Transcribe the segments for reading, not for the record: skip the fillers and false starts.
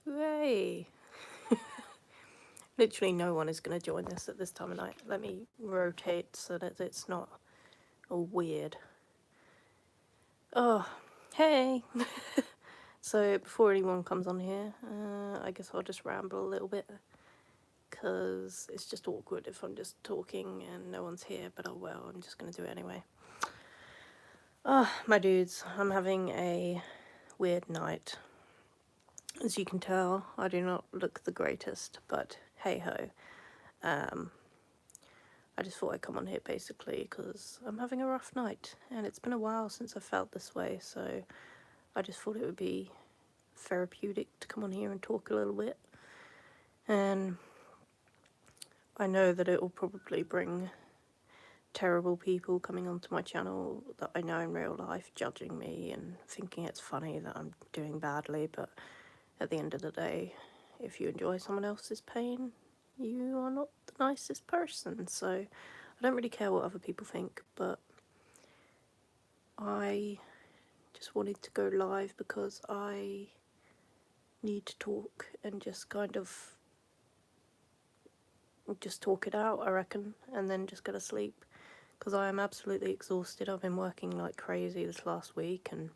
Hooray! Literally no one is going to join this at this time of night. Let me rotate so that it's not all weird. Oh, hey! So before anyone comes on here, I guess I'll just ramble a little bit. Because it's just awkward if I'm just talking and no one's here, but oh well, I'm just going to do it anyway. My dudes, I'm having a weird night. As you can tell, I do not look the greatest, but hey ho. I just thought I'd come on here basically because I'm having a rough night and it's been a while since I felt this way, so I just thought it would be therapeutic to come on here and talk a little bit. And I know that it will probably bring terrible people coming onto my channel that I know in real life judging me and thinking it's funny that I'm doing badly, but at the end of the day, if you enjoy someone else's pain, you are not the nicest person. So I don't really care what other people think, but I just wanted to go live because I need to talk and just kind of just talk it out, I reckon, and then just go to sleep because I am absolutely exhausted. I've been working like crazy this last week and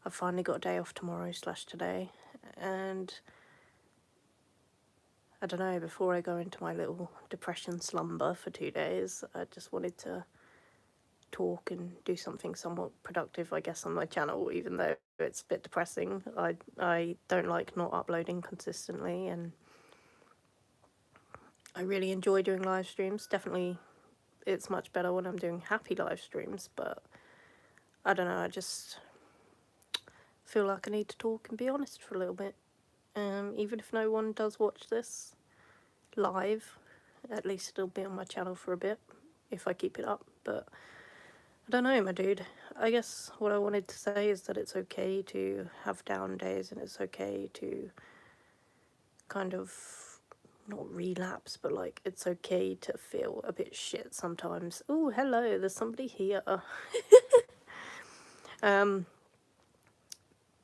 I've finally got a day off tomorrow/today, and I don't know, before I go into my little depression slumber for 2 days, I just wanted to talk and do something somewhat productive, I guess, on my channel, even though it's a bit depressing. I don't like not uploading consistently, and I really enjoy doing live streams. Definitely, it's much better when I'm doing happy live streams, but I don't know, I just feel like I need to talk and be honest for a little bit. Even if no one does watch this live, at least it'll be on my channel for a bit if I keep it up. But I don't know, my dude. I guess what I wanted to say is that it's okay to have down days and it's okay to kind of not relapse, but like it's okay to feel a bit shit sometimes. Oh, hello, there's somebody here.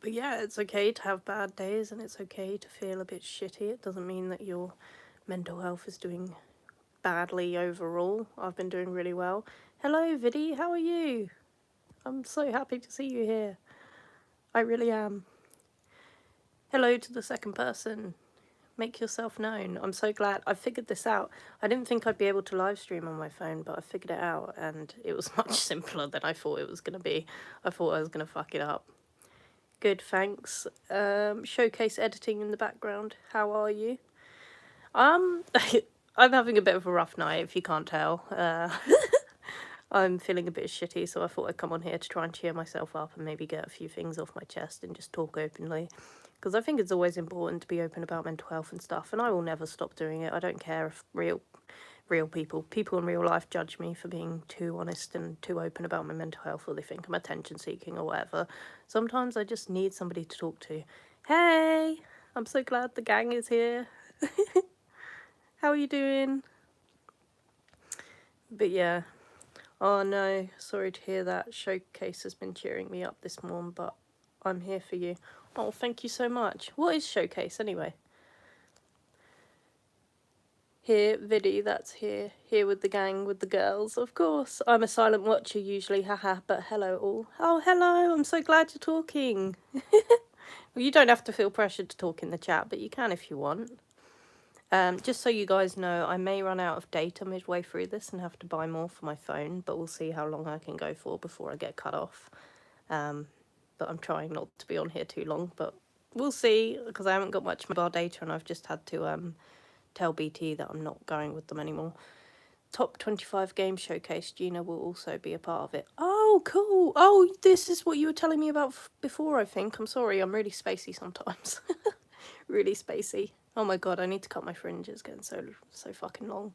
But yeah, it's okay to have bad days and it's okay to feel a bit shitty. It doesn't mean that your mental health is doing badly overall. I've been doing really well. Hello, Viddy, how are you? I'm so happy to see you here. I really am. Hello to the second person. Make yourself known. I'm so glad I figured this out. I didn't think I'd be able to live stream on my phone, but I figured it out and it was much simpler than I thought it was going to be. I thought I was going to fuck it up. Good, thanks. Showcase editing in the background. How are you? I'm having a bit of a rough night, if you can't tell. I'm feeling a bit shitty, so I thought I'd come on here to try and cheer myself up and maybe get a few things off my chest and just talk openly. Because I think it's always important to be open about mental health and stuff, and I will never stop doing it. I don't care if real people in real life judge me for being too honest and too open about my mental health, or they think I'm attention seeking or whatever. Sometimes I just need somebody to talk to. Hey, I'm so glad the gang is here. How are you doing? But yeah. Oh no, sorry to hear that. Showcase has been cheering me up this morning, but I'm here for you. Oh, thank you so much. What is Showcase anyway? Here, Viddy, that's here. Here with the gang, with the girls, of course. I'm a silent watcher usually, haha, but hello all. Oh, hello, I'm so glad you're talking. Well, you don't have to feel pressured to talk in the chat, but you can if you want. Just so you guys know, I may run out of data midway through this and have to buy more for my phone, but we'll see how long I can go for before I get cut off. But I'm trying not to be on here too long, but we'll see, because I haven't got much mobile data and I've just had to tell BT that I'm not going with them anymore. Top 25 game showcase, Gina will also be a part of it. Oh, cool. Oh, this is what you were telling me about before, I think. I'm sorry, I'm really spacey sometimes. Really spacey. Oh my god, I need to cut my fringe. It's getting so fucking long.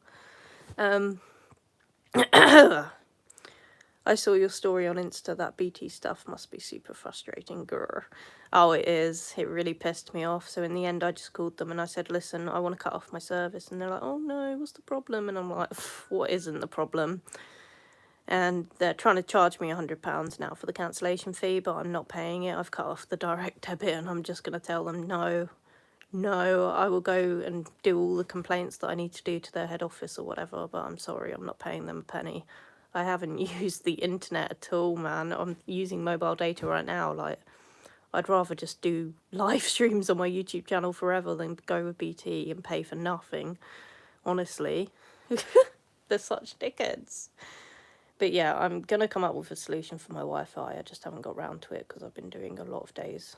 I saw your story on Insta. That BT stuff must be super frustrating. Grr. Oh, it is. It really pissed me off. So in the end, I just called them and I said, listen, I want to cut off my service. And they're like, oh no, what's the problem? And I'm like, what isn't the problem? And they're trying to charge me £100 now for the cancellation fee, but I'm not paying it. I've cut off the direct debit and I'm just going to tell them, no, No, I will go and do all the complaints that I need to do to their head office or whatever, but I'm sorry, I'm not paying them a penny. I haven't used the internet at all, man. I'm using mobile data right now. Like, I'd rather just do live streams on my YouTube channel forever than go with BT and pay for nothing, honestly. They're such dickheads. But yeah, I'm going to come up with a solution for my Wi-Fi. I just haven't got round to it because I've been doing a lot of days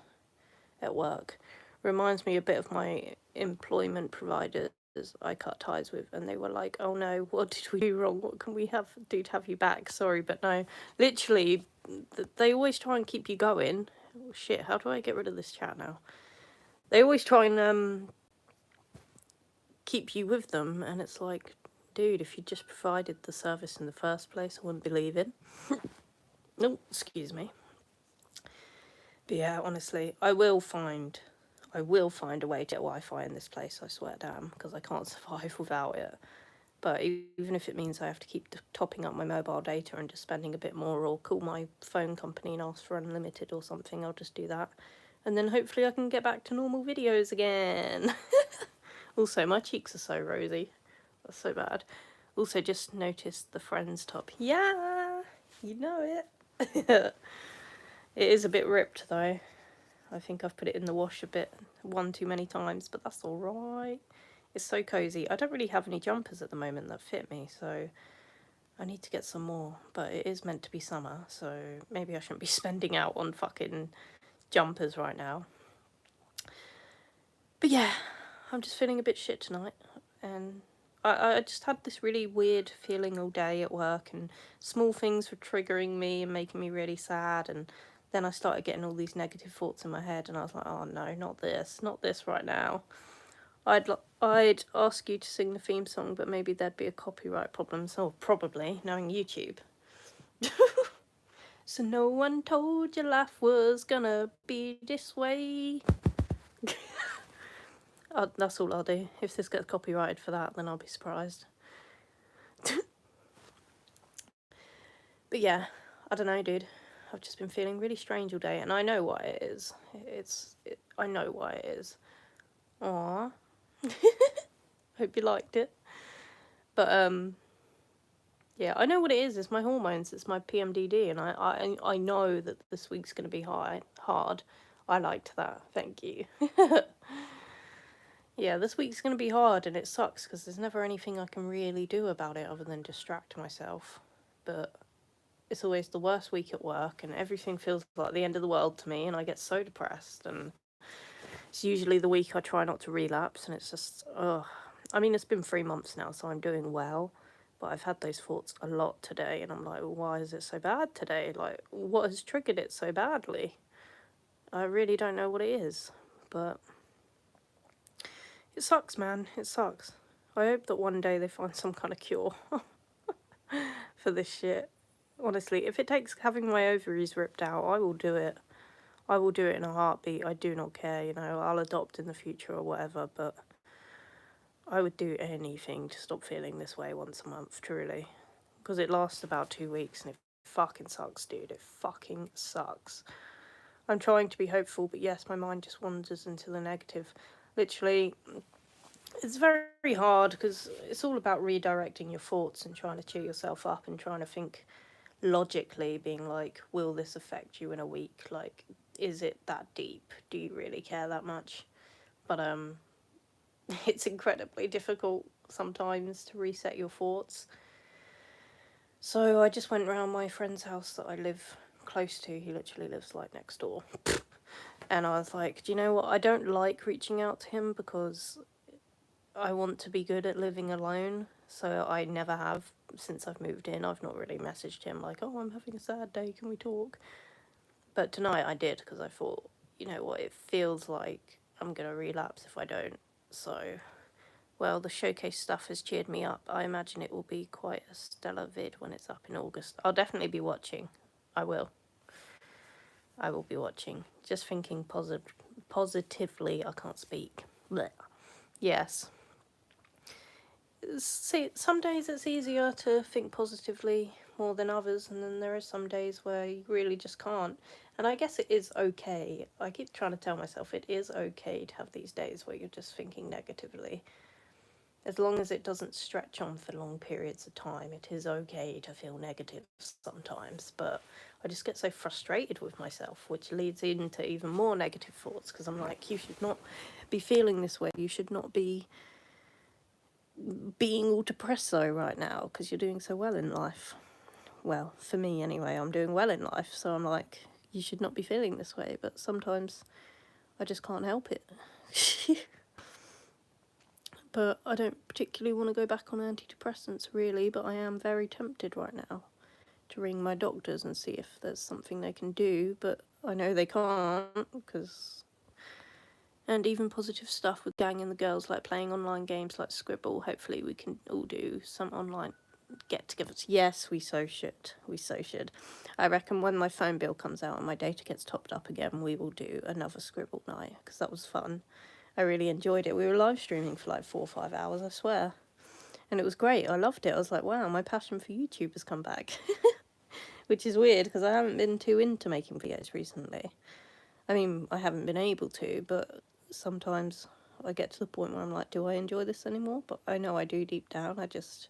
at work. Reminds me a bit of my employment providers I cut ties with, and they were like, oh no, what did we do wrong? What can we do to have you back? Sorry, but no. Literally, they always try and keep you going. Oh, shit, how do I get rid of this chat now? They always try and keep you with them, and it's like, dude, if you just provided the service in the first place, I wouldn't be leaving. No, excuse me. But yeah, honestly, I will find a way to get Wi-Fi in this place, I swear damn, because I can't survive without it. But even if it means I have to keep topping up my mobile data and just spending a bit more, or call my phone company and ask for unlimited or something, I'll just do that. And then hopefully I can get back to normal videos again. Also, my cheeks are so rosy. That's so bad. Also, just noticed the Friends top. Yeah, you know it. It is a bit ripped though. I think I've put it in the wash one too many times, but that's alright. It's so cozy. I don't really have any jumpers at the moment that fit me, so I need to get some more. But it is meant to be summer, so maybe I shouldn't be spending out on fucking jumpers right now. But yeah, I'm just feeling a bit shit tonight, and I just had this really weird feeling all day at work, and small things were triggering me and making me really sad, and then I started getting all these negative thoughts in my head, and I was like, oh no, not this right now. I'd ask you to sing the theme song, but maybe there'd be a copyright problem, so probably, knowing YouTube. So no one told you life was gonna be this way. That's all I'll do. If this gets copyrighted for that, then I'll be surprised. But yeah, I don't know, dude. I've just been feeling really strange all day, and I know why it is. I know why it is. Aww. Hope you liked it. But yeah, I know what it is. It's my hormones. It's my PMDD, and I know that this week's gonna be hard. I liked that. Thank you. Yeah, this week's gonna be hard, and it sucks because there's never anything I can really do about it other than distract myself. But it's always the worst week at work, and everything feels like the end of the world to me, and I get so depressed. And it's usually the week I try not to relapse, and it's just, ugh. I mean, it's been 3 months now, so I'm doing well, but I've had those thoughts a lot today, and I'm like, well, why is it so bad today? Like, what has triggered it so badly? I really don't know what it is, but it sucks, man. It sucks. I hope that one day they find some kind of cure for this shit. Honestly, if it takes having my ovaries ripped out, I will do it. I will do it in a heartbeat. I do not care, you know. I'll adopt in the future or whatever, but I would do anything to stop feeling this way once a month, truly. Because it lasts about 2 weeks, and it fucking sucks, dude. It fucking sucks. I'm trying to be hopeful, but yes, my mind just wanders into the negative. Literally, it's very hard because it's all about redirecting your thoughts and trying to cheer yourself up and trying to think logically, being like, will this affect you in a week? Like, is it that deep? Do you really care that much? But it's incredibly difficult sometimes to reset your thoughts. So I just went round my friend's house that I live close to. He literally lives like next door. And I was like, do you know what? I don't like reaching out to him because I want to be good at living alone. So I never have since I've moved in. I've not really messaged him like, oh, I'm having a sad day, can we talk? But tonight I did because I thought, you know what, it feels like I'm going to relapse if I don't. So, well, the showcase stuff has cheered me up. I imagine it will be quite a stellar vid when it's up in August. I'll definitely be watching. I will be watching. Just thinking positively. I can't speak. Blech. Yes. See, some days it's easier to think positively more than others, and then there are some days where you really just can't. And I guess it is okay. I keep trying to tell myself it is okay to have these days where you're just thinking negatively. As long as it doesn't stretch on for long periods of time, it is okay to feel negative sometimes. But I just get so frustrated with myself, which leads into even more negative thoughts, because I'm like, you should not be feeling this way. You should not be being all depressed though right now, because you're doing so well in life. Well, for me anyway, I'm doing well in life, so I'm like, you should not be feeling this way. But sometimes I just can't help it. But I don't particularly want to go back on antidepressants, really, but I am very tempted right now to ring my doctors and see if there's something they can do, but I know they can't, because... And even positive stuff with Gang and the girls, like playing online games like Scribble. Hopefully we can all do some online get-togethers. Yes, we so should. We so should. I reckon when my phone bill comes out and my data gets topped up again, we will do another Scribble night, because that was fun. I really enjoyed it. We were live streaming for like 4 or 5 hours, I swear. And it was great. I loved it. I was like, wow, my passion for YouTube has come back. Which is weird, because I haven't been too into making videos recently. I mean, I haven't been able to, but sometimes I get to the point where I'm like, do I enjoy this anymore? But I know I do deep down. I just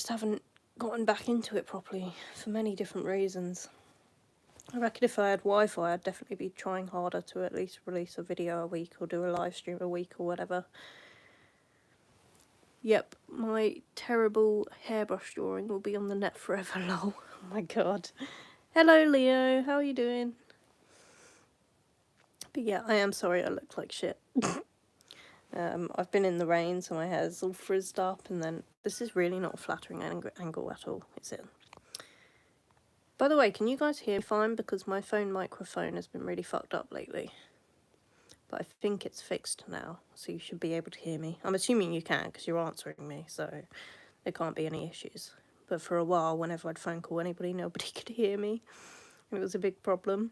haven't gotten back into it properly for many different reasons. I reckon if I had Wi-Fi, I'd definitely be trying harder to at least release a video a week or do a live stream a week or whatever. Yep, my terrible hairbrush drawing will be on the net forever, lol. Oh my god. Hello, Leo. How are you doing? But yeah, I am sorry I look like shit. I've been in the rain, so my hair's all frizzed up, and then this is really not a flattering angle at all, is it? By the way, can you guys hear me fine? Because my phone microphone has been really fucked up lately. But I think it's fixed now, so you should be able to hear me. I'm assuming you can, because you're answering me, so there can't be any issues. But for a while, whenever I'd phone call anybody, nobody could hear me. And it was a big problem.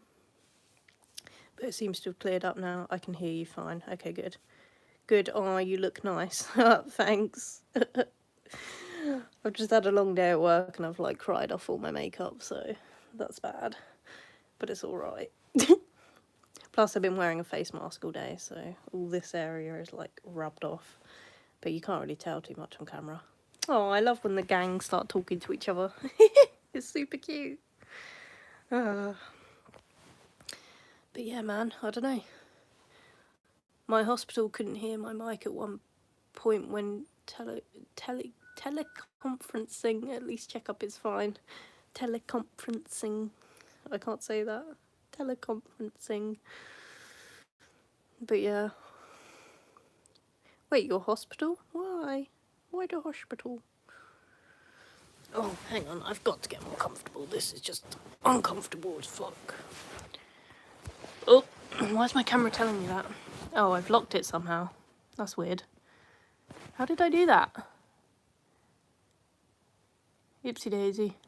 But it seems to have cleared up now. I can hear you fine. Okay, good. Good. Oh, you look nice. Thanks. I've just had a long day at work and I've like cried off all my makeup, so that's bad. But it's alright. Plus I've been wearing a face mask all day, so all this area is like rubbed off. But you can't really tell too much on camera. Oh, I love when the gang start talking to each other. It's super cute. But yeah, man, I don't know. My hospital couldn't hear my mic at one point when teleconferencing. At least checkup is fine. Teleconferencing. I can't say that. Teleconferencing. But yeah. Wait, your hospital? Why? Why the hospital? Oh, hang on. I've got to get more comfortable. This is just uncomfortable as fuck. Oh, why is my camera telling me that? Oh, I've locked it somehow. That's weird. How did I do that? Oopsie daisy.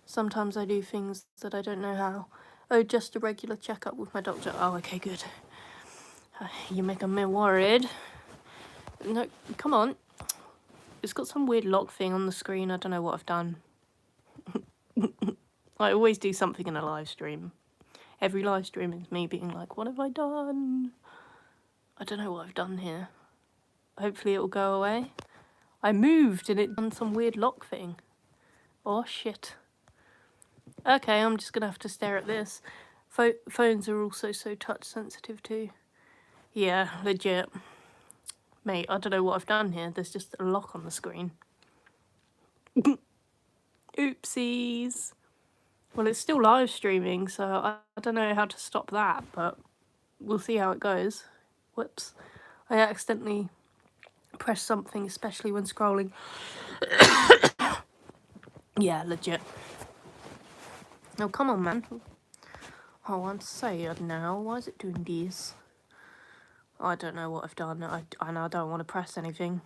Sometimes I do things that I don't know how. Oh, just a regular checkup with my doctor. Oh, okay, good. You're making me worried. No, come on. It's got some weird lock thing on the screen. I don't know what I've done. I always do something in a live stream. Every live stream is me being like, what have I done? I don't know what I've done here. Hopefully it will go away. I moved and it done some weird lock thing. Oh, shit. Okay, I'm just going to have to stare at this. Phones are also so touch sensitive too. Yeah, legit. Mate, I don't know what I've done here. There's just a lock on the screen. Oopsies. Well, it's still live streaming, so I don't know how to stop that, but we'll see how it goes. Whoops. I accidentally pressed something, especially when scrolling. Yeah, legit. Oh, come on, man. Oh, I'm sad now. Why is it doing this? I don't know what I've done. I don't want to press anything.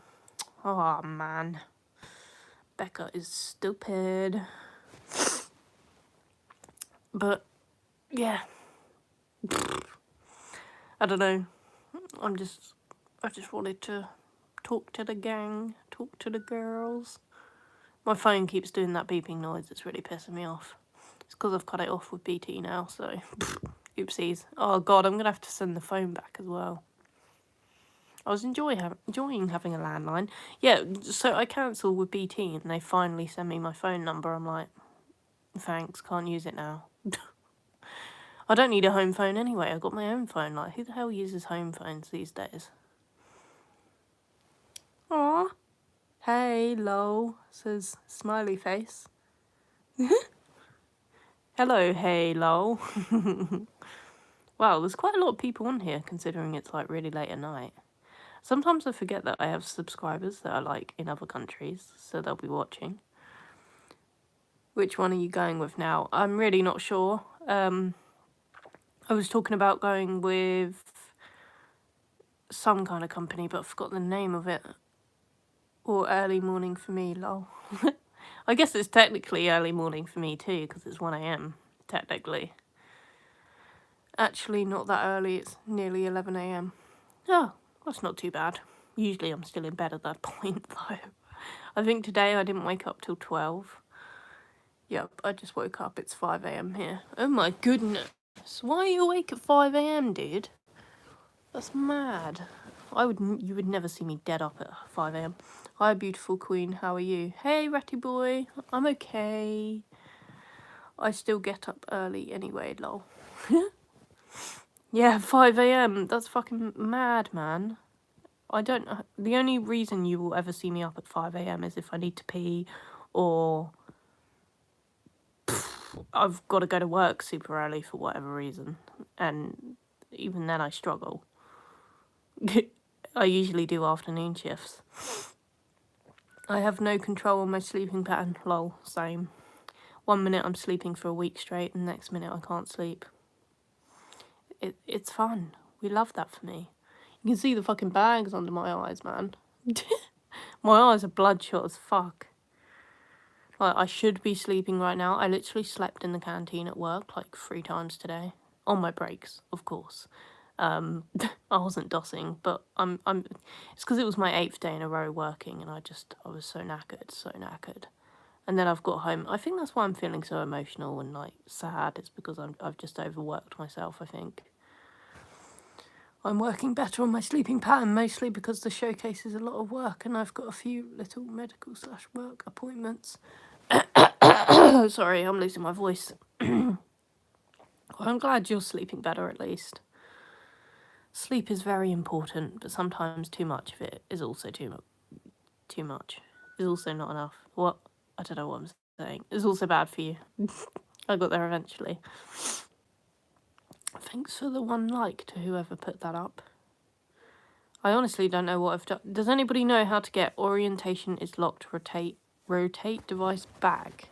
Oh, man. Becca is stupid. But, yeah. I don't know. I just wanted to talk to the gang, talk to the girls. My phone keeps doing that beeping noise. It's really pissing me off. It's because I've cut it off with BT now, so oopsies. Oh god, I'm gonna have to send the phone back as well. I was enjoying having a landline. Yeah, so I cancelled with BT and they finally send me my phone number. I'm like, thanks, can't use it now. I don't need a home phone anyway. I got my own phone. Like, who the hell uses home phones these days? Aw. Hey, lol, says smiley face. Hello, hey, lol. Wow, there's quite a lot of people on here considering it's like really late at night. Sometimes I forget that I have subscribers that are like in other countries, so they'll be watching. Which one are you going with now? I'm really not sure. I was talking about going with some kind of company, but I forgot the name of it. Or early morning for me, lol. I guess it's technically early morning for me too, because it's 1 AM, technically. Actually, not that early, it's nearly 11 AM. Oh, that's not too bad. Usually I'm still in bed at that point, though. I think today I didn't wake up till 12. Yep, I just woke up, it's 5 AM here. Oh my goodness. Why are you awake at 5 AM, dude? That's mad. You would never see me dead up at 5 AM. Hi, beautiful queen, how are you? Hey, ratty boy, I'm okay. I still get up early anyway, lol. Yeah, 5 AM, that's fucking mad, man. The only reason you will ever see me up at 5 AM is if I need to pee or I've got to go to work super early for whatever reason. And even then I struggle. I usually do afternoon shifts. I have no control on my sleeping pattern. Lol, same. 1 minute I'm sleeping for a week straight and the next minute I can't sleep. It's fun. We love that for me. You can see the fucking bags under my eyes, man. My eyes are bloodshot as fuck. Like, I should be sleeping right now. I literally slept in the canteen at work like 3 times today. On my breaks, of course. I wasn't dossing, but it's because it was my 8th day in a row working and I was so knackered. And then I've got home. I think that's why I'm feeling so emotional and like sad. It's because I've just overworked myself, I think. I'm working better on my sleeping pattern, mostly because the showcase is a lot of work and I've got a few little medical/work appointments. Sorry, I'm losing my voice. Well, I'm glad you're sleeping better at least. Sleep is very important, but sometimes too much of it is also too much. Is also not enough. What? I don't know what I'm saying. It's also bad for you. I got there eventually. Thanks for the 1 like to whoever put that up. I honestly don't know what I've done. Does anybody know how to get orientation is locked rotate device back?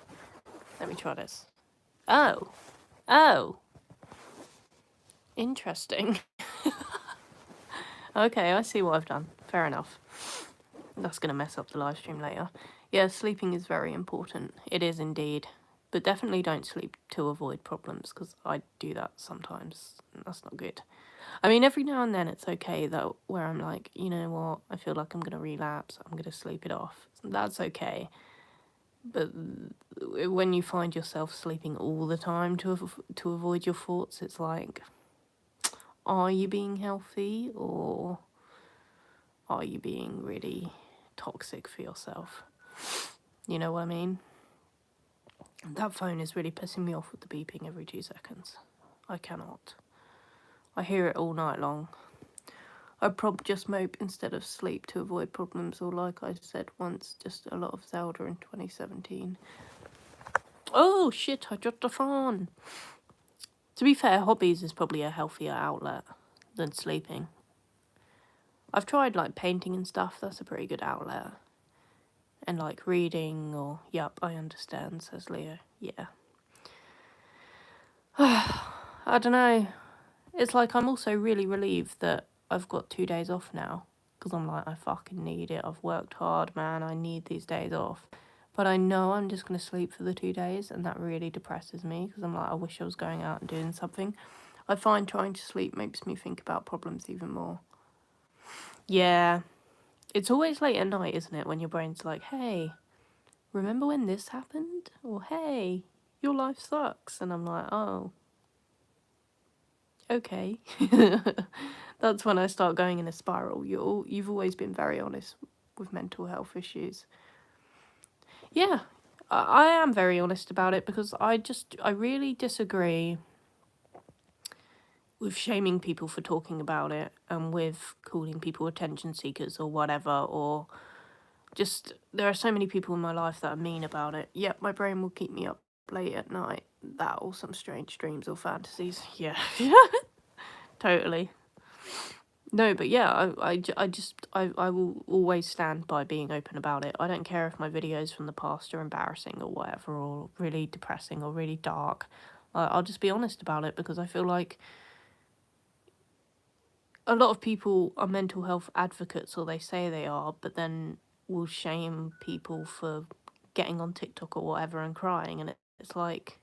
Let me try this. Oh. Interesting. Okay, I see what I've done. Fair enough. That's going to mess up the live stream later. Yeah, sleeping is very important. It is indeed. But definitely don't sleep to avoid problems, because I do that sometimes. That's not good. I mean, every now and then it's okay, though, where I'm like, you know what, I feel like I'm going to relapse, I'm going to sleep it off. That's okay. But when you find yourself sleeping all the time to avoid your thoughts, it's like, are you being healthy or are you being really toxic for yourself? You know what I mean? That phone is really pissing me off with the beeping every 2 seconds. I cannot. I hear it all night long. I'd probably just mope instead of sleep to avoid problems, or like I said once, just a lot of Zelda in 2017. Oh shit, I dropped the phone. To be fair, hobbies is probably a healthier outlet than sleeping. I've tried like painting and stuff, that's a pretty good outlet. And like reading or, yep, I understand, says Leo. Yeah. I don't know. It's like I'm also really relieved that I've got 2 days off now. Because I'm like, I fucking need it. I've worked hard, man. I need these days off. But I know I'm just going to sleep for the 2 days. And that really depresses me. Because I'm like, I wish I was going out and doing something. I find trying to sleep makes me think about problems even more. Yeah. It's always late at night, isn't it? When your brain's like, hey, remember when this happened? Or hey, your life sucks. And I'm like, oh, okay. That's when I start going in a spiral. You've always been very honest with mental health issues. Yeah, I am very honest about it because I really disagree with shaming people for talking about it and with calling people attention seekers or whatever, or just there are so many people in my life that are mean about it. Yep, my brain will keep me up late at night. That or some strange dreams or fantasies. Yeah, totally. No, but yeah, I will always stand by being open about it. I don't care if my videos from the past are embarrassing or whatever, or really depressing or really dark. I'll just be honest about it because I feel like a lot of people are mental health advocates, or they say they are, but then will shame people for getting on TikTok or whatever and crying, and it's like,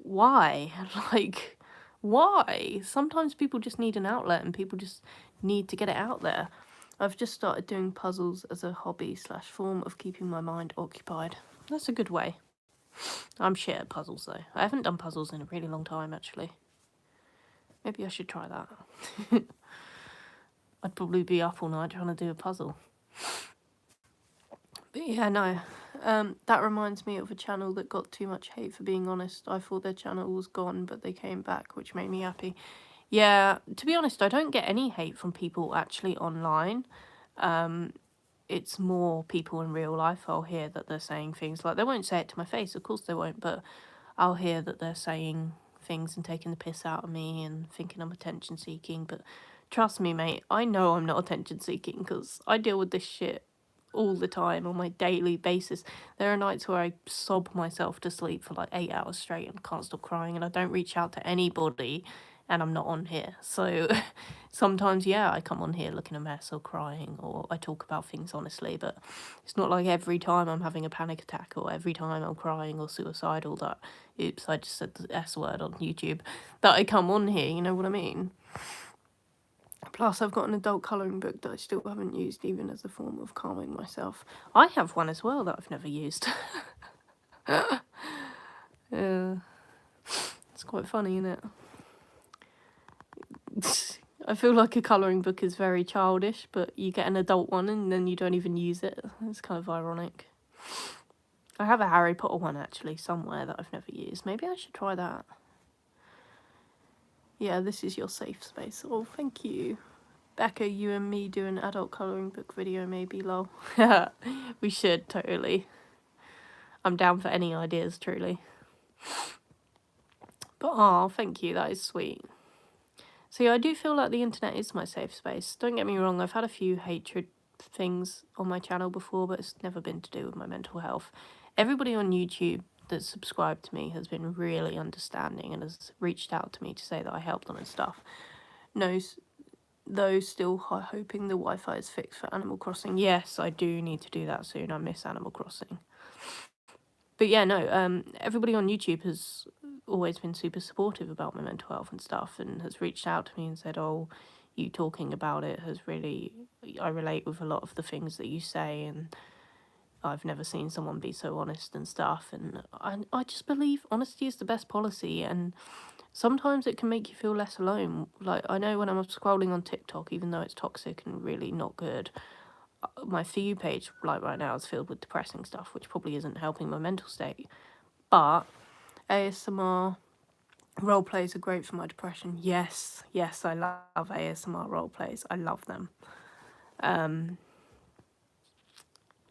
why? Like, why? Sometimes people just need an outlet, and people just need to get it out there. I've just started doing puzzles as a hobby / form of keeping my mind occupied. That's a good way. I'm shit at puzzles though. I haven't done puzzles in a really long time actually. Maybe I should try that. I'd probably be up all night trying to do a puzzle. But yeah, no. That reminds me of a channel that got too much hate for being honest. I thought their channel was gone, but they came back, which made me happy. Yeah, to be honest, I don't get any hate from people actually online. It's more people in real life. I'll hear that they're saying things like, they won't say it to my face, of course they won't, but I'll hear that they're saying things and taking the piss out of me and thinking I'm attention seeking. But trust me, mate, I know I'm not attention seeking because I deal with this shit all the time on my daily basis. There are nights where I sob myself to sleep for like 8 hours straight and can't stop crying, and I don't reach out to anybody, and I'm not on here. So sometimes, yeah, I come on here looking a mess or crying, or I talk about things honestly, but it's not like every time I'm having a panic attack or every time I'm crying or suicidal that, oops, I just said the S word on YouTube, that I come on here, you know what I mean? Plus, I've got an adult colouring book that I still haven't used, even as a form of calming myself. I have one as well that I've never used. Yeah, it's quite funny, isn't it? I feel like a colouring book is very childish, but you get an adult one and then you don't even use it. It's kind of ironic. I have a Harry Potter one actually somewhere that I've never used. Maybe I should try that. Yeah, this is your safe space. Oh, thank you. Becca, you and me do an adult colouring book video maybe, lol. We should, totally. I'm down for any ideas, truly. But, oh, thank you, that is sweet. See, I do feel like the internet is my safe space. Don't get me wrong, I've had a few hatred things on my channel before, but it's never been to do with my mental health. Everybody on YouTube that's subscribed to me has been really understanding and has reached out to me to say that I helped them and stuff. Knows, though, still hoping the Wi-Fi is fixed for Animal Crossing. Yes, I do need to do that soon. I miss Animal Crossing. But yeah, no, everybody on YouTube has always been super supportive about my mental health and stuff, and has reached out to me and said, oh, you talking about it has really, I relate with a lot of the things that you say, and I've never seen someone be so honest and stuff. And I just believe honesty is the best policy, and sometimes it can make you feel less alone. Like, I know when I'm scrolling on TikTok, even though it's toxic and really not good, my For You page, like right now, is filled with depressing stuff, which probably isn't helping my mental state. But ASMR role plays are great for my depression. Yes, I love ASMR role plays. I love them.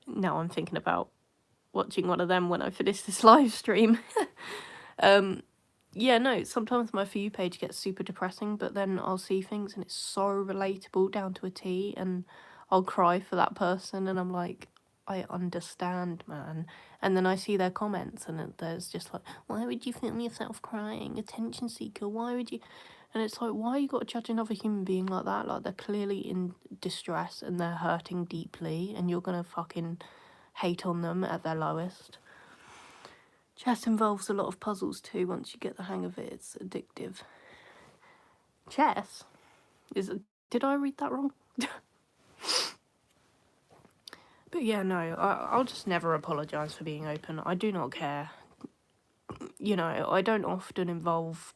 Now I'm thinking about watching one of them when I finish this live stream. Yeah, no, sometimes my For You page gets super depressing, but then I'll see things and it's so relatable down to a T, and I'll cry for that person, and I'm like, I understand, man. And then I see their comments, and there's just like, why would you film yourself crying? Attention seeker, why would you? And it's like, why you got to judge another human being like that? Like, they're clearly in distress and they're hurting deeply, and you're gonna fucking hate on them at their lowest. Chess involves a lot of puzzles too. Once you get the hang of it, it's addictive. Chess? Did I read that wrong? But yeah, no, I'll just never apologise for being open. I do not care. you know, I don't often involve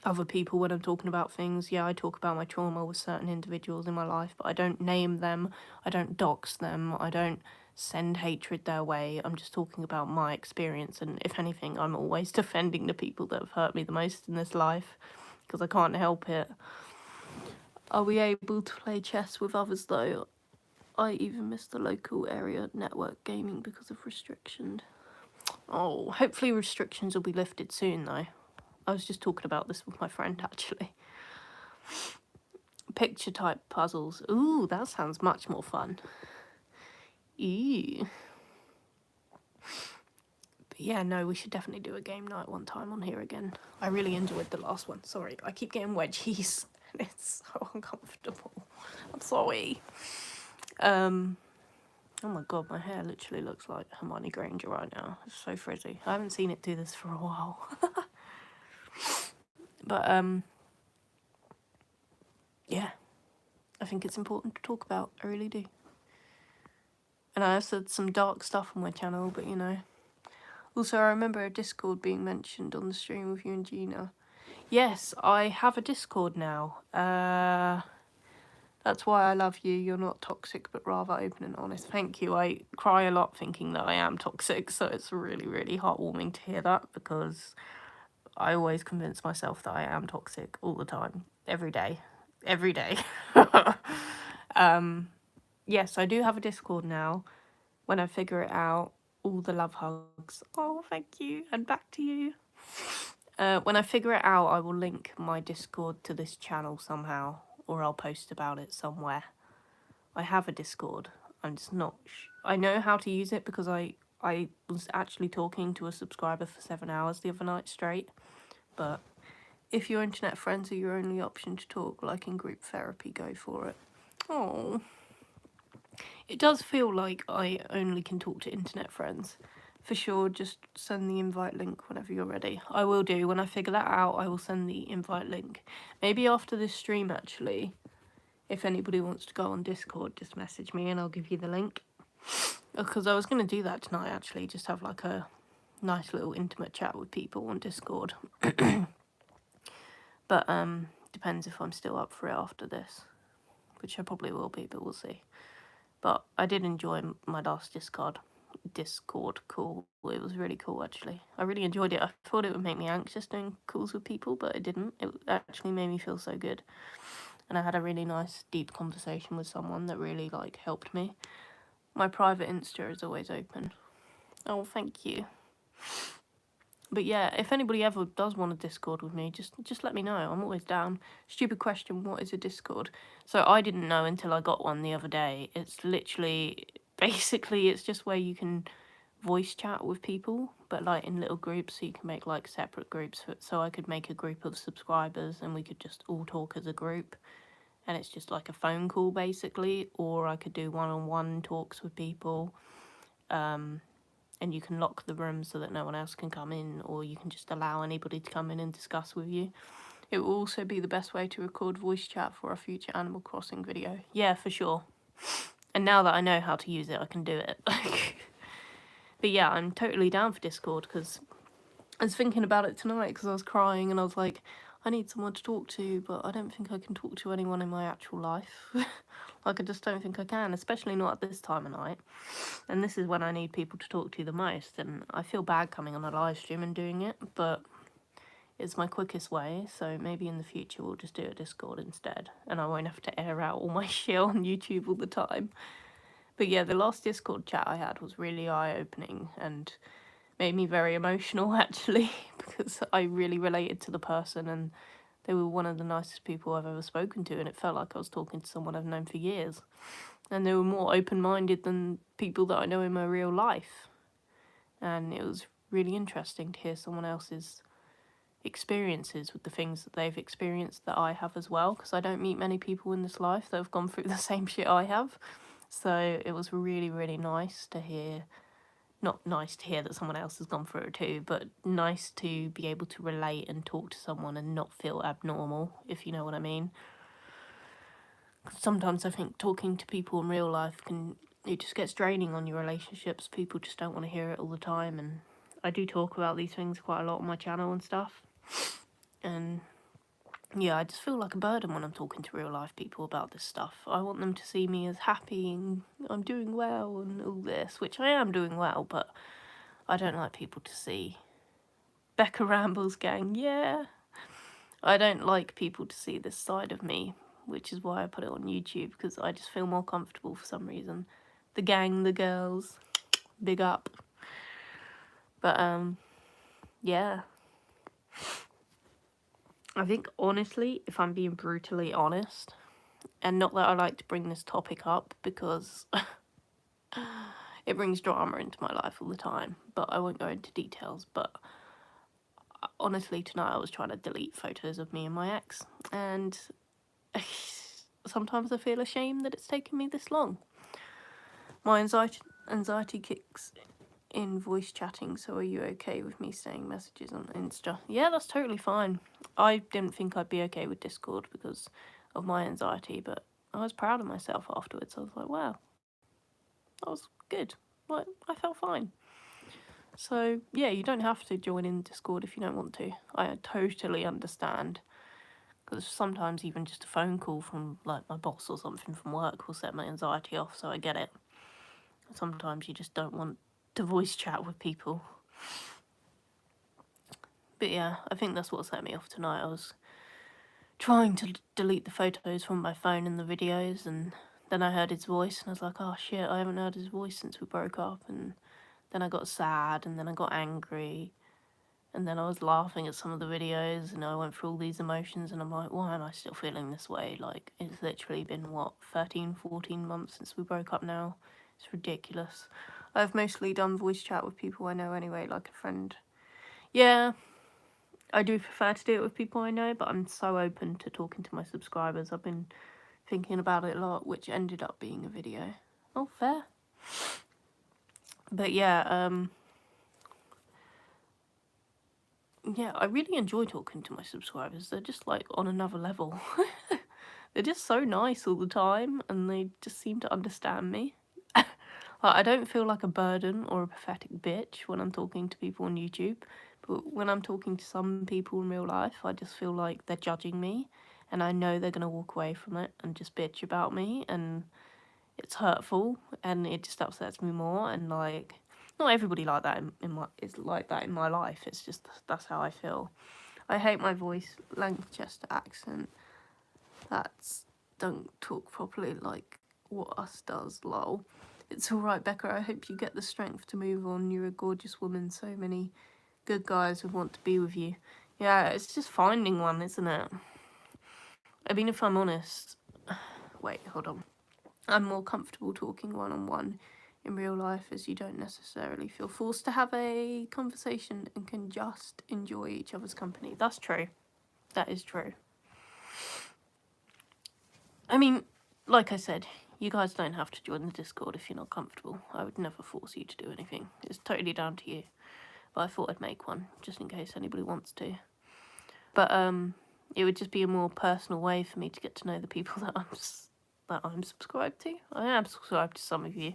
other people when I'm talking about things. Yeah, I talk about my trauma with certain individuals in my life, but I don't name them, I don't dox them, I don't send hatred their way. I'm just talking about my experience, and if anything, I'm always defending the people that have hurt me the most in this life, because I can't help it. Are we able to play chess with others though? I even missed the local area network gaming because of restrictions. Oh, hopefully restrictions will be lifted soon though. I was just talking about this with my friend actually. Picture type puzzles. Ooh, that sounds much more fun. Ew. But yeah, no, we should definitely do a game night one time on here again. I really enjoyed the last one. Sorry, I keep getting wedgies and it's so uncomfortable. I'm sorry. Oh my god, my hair literally looks like Hermione Granger right now. It's so frizzy. I haven't seen it do this for a while. But yeah, I think it's important to talk about. I really do. And I have said some dark stuff on my channel, but you know. Also, I remember a Discord being mentioned on the stream with you and Gina. Yes, I have a Discord now. That's why I love you. You're not toxic, but rather open and honest. Thank you. I cry a lot thinking that I am toxic, so it's really, really heartwarming to hear that, because I always convince myself that I am toxic all the time, every day. Every day. Yes, I do have a Discord now. When I figure it out, all the love hugs. Oh, thank you. And back to you. When I figure it out, I will link my Discord to this channel somehow, or I'll post about it somewhere. I have a Discord. I'm just not... I know how to use it because I was actually talking to a subscriber for 7 hours the other night straight. But if your internet friends are your only option to talk, like in group therapy, go for it. Oh, it does feel like I only can talk to internet friends. For sure, just send the invite link whenever you're ready. I will do. When I figure that out, I will send the invite link. Maybe after this stream, actually. If anybody wants to go on Discord, just message me and I'll give you the link. Because I was going to do that tonight, actually. Just have like a nice little intimate chat with people on Discord. But depends if I'm still up for it after this. Which I probably will be, but we'll see. But I did enjoy my last Discord call. It was really cool, actually. I really enjoyed it. I thought it would make me anxious doing calls with people, but it didn't. It actually made me feel so good. And I had a really nice, deep conversation with someone that really, like, helped me. My private Insta is always open. Oh, thank you. But yeah, if anybody ever does want a Discord with me, just let me know. I'm always down. Stupid question, what is a Discord? So I didn't know until I got one the other day. It's literally, basically, it's just where you can voice chat with people, but like in little groups, so you can make like separate groups. So I could make a group of subscribers and we could just all talk as a group. And it's just like a phone call, basically. Or I could do one-on-one talks with people. And you can lock the room so that no one else can come in, or you can just allow anybody to come in and discuss with you. It will also be the best way to record voice chat for a future Animal Crossing video. Yeah, for sure. And now that I know how to use it, I can do it. But yeah, I'm totally down for Discord, because I was thinking about it tonight because I was crying and I was like, I need someone to talk to, but I don't think I can talk to anyone in my actual life. Like, I just don't think I can, especially not at this time of night. And this is when I need people to talk to the most, and I feel bad coming on a live stream and doing it, but it's my quickest way, so maybe in the future we'll just do a Discord instead, and I won't have to air out all my shit on YouTube all the time. But yeah, the last Discord chat I had was really eye-opening and made me very emotional, actually, because I really related to the person, and they were one of the nicest people I've ever spoken to, and it felt like I was talking to someone I've known for years. And they were more open-minded than people that I know in my real life. And it was really interesting to hear someone else's experiences with the things that they've experienced that I have as well, because I don't meet many people in this life that have gone through the same shit I have. So it was really, really nice to hear. Not nice to hear that someone else has gone through it too, but nice to be able to relate and talk to someone and not feel abnormal, if you know what I mean. Sometimes I think talking to people in real life it just gets draining on your relationships. People just don't want to hear it all the time, and I do talk about these things quite a lot on my channel and stuff. And yeah, I just feel like a burden when I'm talking to real life people about this stuff. I want them to see me as happy and I'm doing well and all this, which I am doing well, but I don't like people to see Becca Rambles gang, yeah. I don't like people to see this side of me, which is why I put it on YouTube, because I just feel more comfortable for some reason. The gang, the girls, big up. But yeah. I think honestly, if I'm being brutally honest, and not that I like to bring this topic up because it brings drama into my life all the time, but I won't go into details, but honestly tonight I was trying to delete photos of me and my ex, and sometimes I feel ashamed that it's taken me this long. My anxiety kicks in voice chatting, so are you okay with me saying messages on Insta? Yeah, that's totally fine. I didn't think I'd be okay with Discord because of my anxiety, but I was proud of myself afterwards. I was like, wow, that was good. Like, I felt fine. So yeah, you don't have to join in Discord if you don't want to. I totally understand, because sometimes even just a phone call from like my boss or something from work will set my anxiety off, so I get it. Sometimes you just don't want to voice chat with people. But yeah, I think that's what set me off tonight. I was trying to delete the photos from my phone and the videos, and then I heard his voice and I was like, oh shit, I haven't heard his voice since we broke up. And then I got sad, and then I got angry, and then I was laughing at some of the videos, and I went through all these emotions, and I'm like, why am I still feeling this way? Like, it's literally been, what, 13, 14 months since we broke up now? It's ridiculous. I've mostly done voice chat with people I know anyway, like a friend. Yeah, I do prefer to do it with people I know, but I'm so open to talking to my subscribers. I've been thinking about it a lot, which ended up being a video. Oh, fair. But yeah, yeah, I really enjoy talking to my subscribers. They're just like on another level. They're just so nice all the time, and they just seem to understand me. I don't feel like a burden or a pathetic bitch when I'm talking to people on YouTube, but when I'm talking to some people in real life, I just feel like they're judging me, and I know they're gonna walk away from it and just bitch about me, and it's hurtful, and it just upsets me more. And like, not everybody like that in my is like that in my life. It's just that's how I feel. I hate my voice, Lancaster accent. That's don't talk properly like what us does, lol. It's alright, Becca, I hope you get the strength to move on. You're a gorgeous woman. So many good guys would want to be with you. Yeah, it's just finding one, isn't it? I mean, if I'm honest... Wait, hold on. I'm more comfortable talking one-on-one in real life, as you don't necessarily feel forced to have a conversation and can just enjoy each other's company. That's true. That is true. I mean, like I said, you guys don't have to join the Discord if you're not comfortable. I would never force you to do anything. It's totally down to you. But I thought I'd make one, just in case anybody wants to. But it would just be a more personal way for me to get to know the people that I'm subscribed to. I am subscribed to some of you,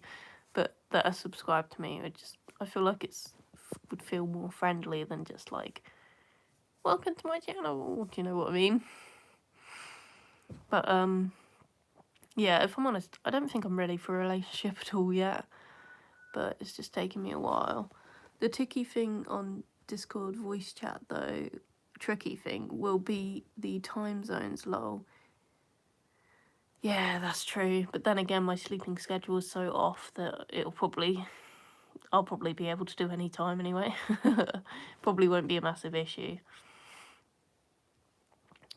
but that are subscribed to me. I feel like would feel more friendly than just like, welcome to my channel. Do you know what I mean? But yeah, if I'm honest, I don't think I'm ready for a relationship at all yet, but it's just taking me a while. The tricky thing on Discord voice chat, though, tricky thing, will be the time zones, lol. Yeah, that's true, but then again, my sleeping schedule is so off that I'll probably be able to do any time anyway. Probably won't be a massive issue.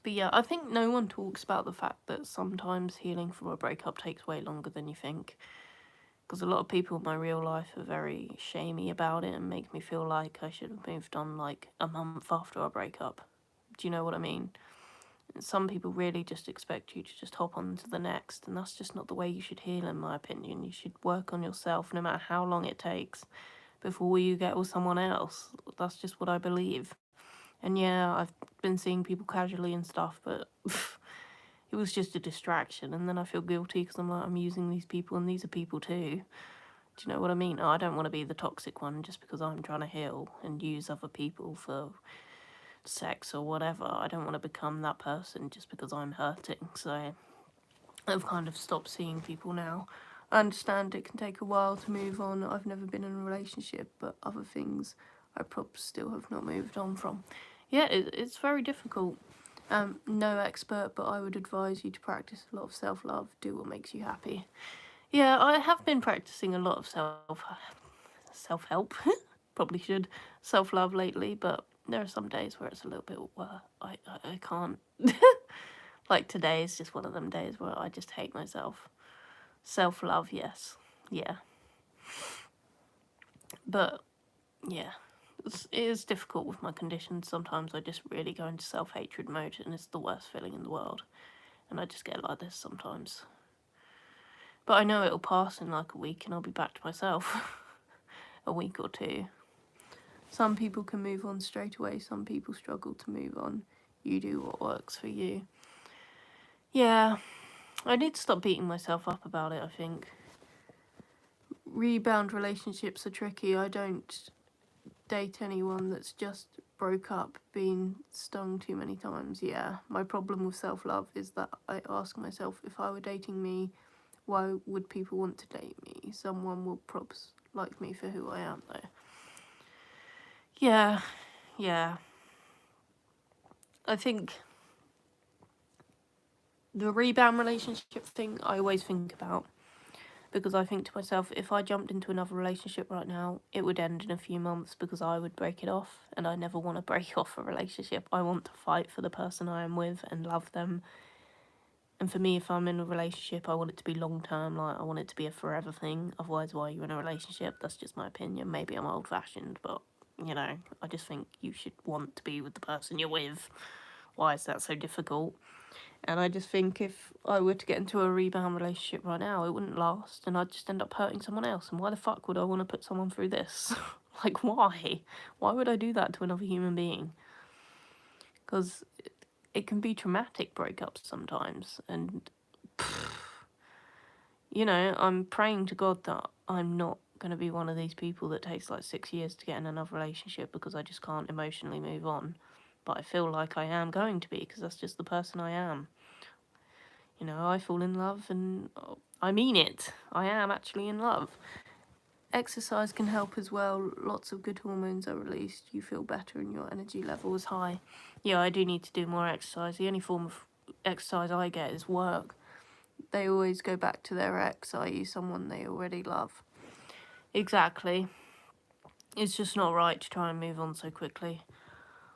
But yeah, I think no one talks about the fact that sometimes healing from a breakup takes way longer than you think. Because a lot of people in my real life are very shamey about it and make me feel like I should have moved on like a month after our breakup. Do you know what I mean? Some people really just expect you to just hop on to the next, and that's just not the way you should heal, in my opinion. You should work on yourself no matter how long it takes before you get with someone else. That's just what I believe. And yeah, I've been seeing people casually and stuff, but it was just a distraction. And then I feel guilty because I'm like, I'm using these people, and these are people too. Do you know what I mean? I don't want to be the toxic one just because I'm trying to heal and use other people for sex or whatever. I don't want to become that person just because I'm hurting. So I've kind of stopped seeing people now. I understand it can take a while to move on. I've never been in a relationship, but other things I probably still have not moved on from. Yeah, it's very difficult. No expert, but I would advise you to practice a lot of self-love. Do what makes you happy. Yeah, I have been practicing a lot of self-help. Probably should self-love lately, but there are some days where it's a little bit I can't. Like today is just one of them days where I just hate myself. Self-love, yes. Yeah. But yeah, it is difficult with my condition. Sometimes I just really go into self-hatred mode and it's the worst feeling in the world. And I just get like this sometimes. But I know it'll pass in like a week and I'll be back to myself. A week or two. Some people can move on straight away. Some people struggle to move on. You do what works for you. Yeah, I need to stop beating myself up about it, I think. Rebound relationships are tricky. I don't date anyone that's just broke up, been stung too many times. Yeah, my problem with self-love is that I ask myself, if I were dating me, why would people want to date me? Someone will probably like me for who I am, though. Yeah. I think the rebound relationship thing I always think about, because I think to myself, if I jumped into another relationship right now, it would end in a few months because I would break it off, and I never want to break off a relationship. I want to fight for the person I am with and love them. And for me, if I'm in a relationship, I want it to be long term. Like, I want it to be a forever thing. Otherwise, why are you in a relationship? That's just my opinion. Maybe I'm old fashioned, but you know, I just think you should want to be with the person you're with. Why is that so difficult? And I just think if I were to get into a rebound relationship right now, it wouldn't last and I'd just end up hurting someone else. And why the fuck would I want to put someone through this? Like, why? Why would I do that to another human being? Because it can be traumatic breakups sometimes. And, you know, I'm praying to God that I'm not going to be one of these people that takes like 6 years to get in another relationship because I just can't emotionally move on. But I feel like I am going to be because that's just the person I am. You know, I fall in love and I mean it. I am actually in love. Exercise can help as well. Lots of good hormones are released. You feel better and your energy level is high. Yeah, I do need to do more exercise. The only form of exercise I get is work. They always go back to their ex, i.e. someone they already love. Exactly. It's just not right to try and move on so quickly.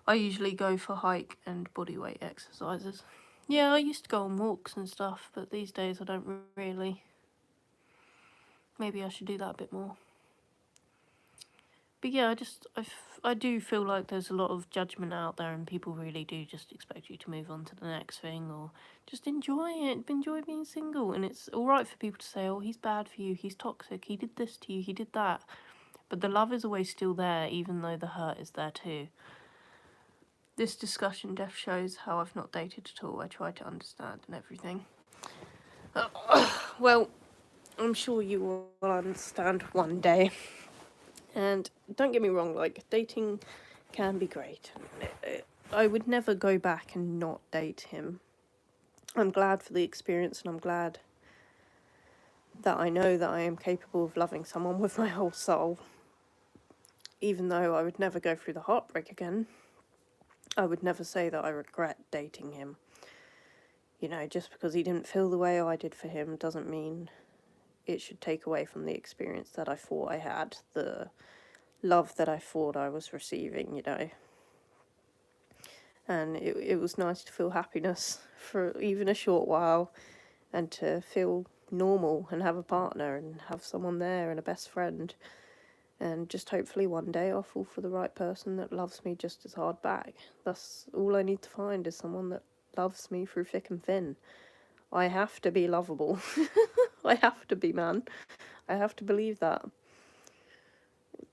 I usually go for hike and bodyweight exercises. Yeah, I used to go on walks and stuff, but these days I don't really. Maybe I should do that a bit more. But yeah, I do feel like there's a lot of judgment out there and people really do just expect you to move on to the next thing or just enjoy it, enjoy being single. And it's alright for people to say, oh, he's bad for you, he's toxic, he did this to you, he did that. But the love is always still there, even though the hurt is there too. This discussion just shows how I've not dated at all. I try to understand and everything. Well, I'm sure you will understand one day. And don't get me wrong, like, dating can be great. I would never go back and not date him. I'm glad for the experience and I'm glad that I know that I am capable of loving someone with my whole soul. Even though I would never go through the heartbreak again, I would never say that I regret dating him. You know, just because he didn't feel the way I did for him doesn't mean it should take away from the experience that I thought I had, the love that I thought I was receiving, you know. And it was nice to feel happiness for even a short while and to feel normal and have a partner and have someone there and a best friend. And just hopefully one day I'll fall for the right person that loves me just as hard back. That's all I need to find, is someone that loves me through thick and thin. I have to be lovable. I have to be, man. I have to believe that.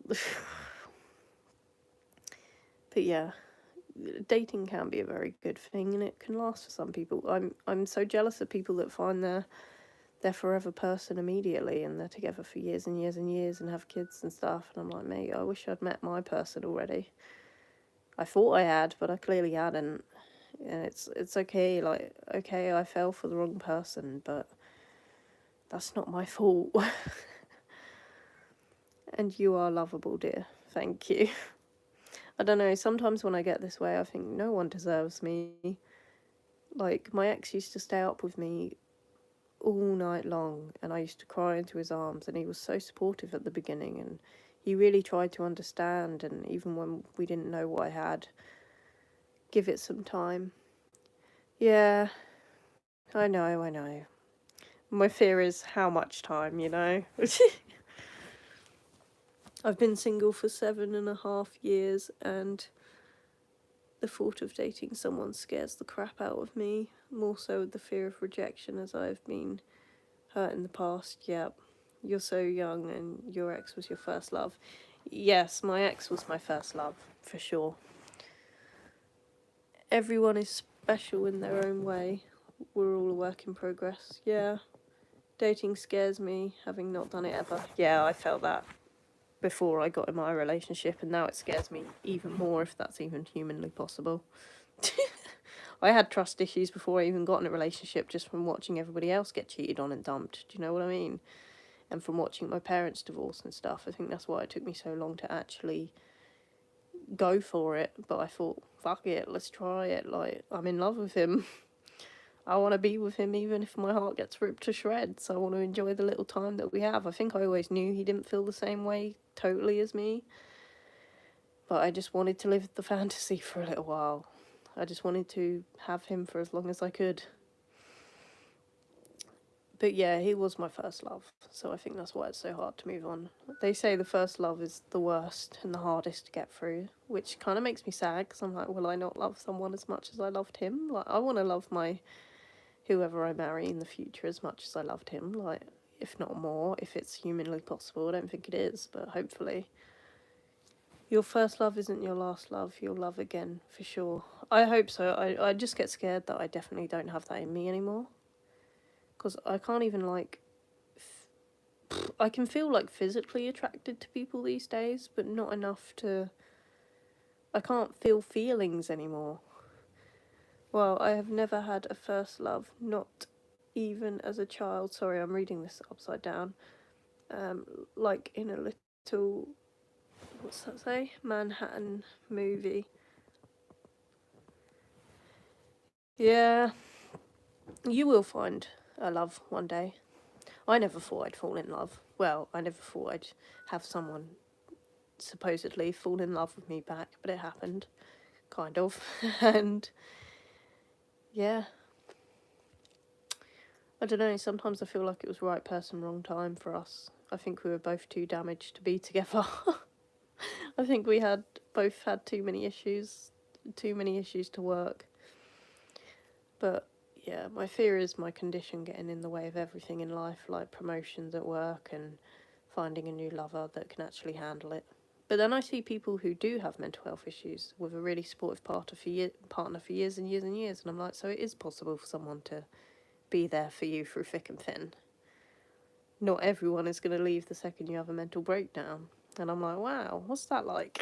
But yeah, dating can be a very good thing and it can last for some people. I'm so jealous of people that find their their forever person immediately, and they're together for years and years and years and have kids and stuff. And I'm like, mate, I wish I'd met my person already. I thought I had, but I clearly hadn't. And it's okay, like, okay, I fell for the wrong person, but that's not my fault. And you are lovable, dear. Thank you. I don't know, sometimes when I get this way, I think no one deserves me. Like, my ex used to stay up with me all night long, and I used to cry into his arms, and he was so supportive at the beginning, and he really tried to understand, and even when we didn't know what I had, give it some time. Yeah, I know. My fear is how much time, you know? I've been single for 7.5 years, and the thought of dating someone scares the crap out of me, more so with the fear of rejection, as I've been hurt in the past. Yep, you're so young and your ex was your first love. Yes, my ex was my first love, for sure. Everyone is special in their own way. We're all a work in progress. Yeah, dating scares me, having not done it ever. Yeah, I felt that before I got in my relationship, and now it scares me even more, if that's even humanly possible. I had trust issues before I even got in a relationship, just from watching everybody else get cheated on and dumped. Do you know what I mean? And from watching my parents divorce and stuff. I think that's why it took me so long to actually go for it. But I thought, fuck it, let's try it. Like, I'm in love with him. I want to be with him even if my heart gets ripped to shreds. I want to enjoy the little time that we have. I think I always knew he didn't feel the same way totally as me. But I just wanted to live the fantasy for a little while. I just wanted to have him for as long as I could. But yeah, he was my first love, so I think that's why it's so hard to move on. They say the first love is the worst and the hardest to get through, which kind of makes me sad, because I'm like, will I not love someone as much as I loved him? Like, I want to love my whoever I marry in the future as much as I loved him, like, if not more, if it's humanly possible. I don't think it is, but hopefully. Your first love isn't your last love. You'll love again, for sure. I hope so. I just get scared that I definitely don't have that in me anymore. Because I can't even, like... I can feel, like, physically attracted to people these days, but not enough to... I can't feel feelings anymore. Well, I have never had a first love, not even as a child. Sorry, I'm reading this upside down. Like in a little... What's that say? Manhattan movie. Yeah, you will find a love one day. I never thought I'd fall in love. Well, I never thought I'd have someone supposedly fall in love with me back, but it happened, kind of. And yeah, I don't know, sometimes I feel like it was right person, wrong time for us. I think we were both too damaged to be together. I think we both had too many issues to work. But yeah, my fear is my condition getting in the way of everything in life, like promotions at work and finding a new lover that can actually handle it. But then I see people who do have mental health issues with a really supportive partner for years and years and years, and I'm like, so it is possible for someone to be there for you through thick and thin. Not everyone is going to leave the second you have a mental breakdown. And I'm like, wow, what's that like?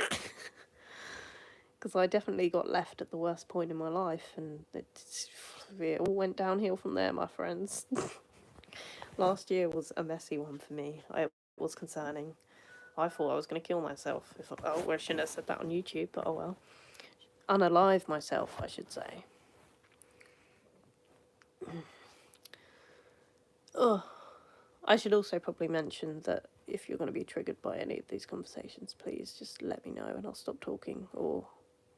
Because I definitely got left at the worst point in my life, and it all went downhill from there, my friends. Last year was a messy one for me. It was concerning. I thought I was going to kill myself. I shouldn't have said that on YouTube, but oh well. Unalive myself, I should say. Ugh. I should also probably mention that if you're going to be triggered by any of these conversations, please just let me know and I'll stop talking, or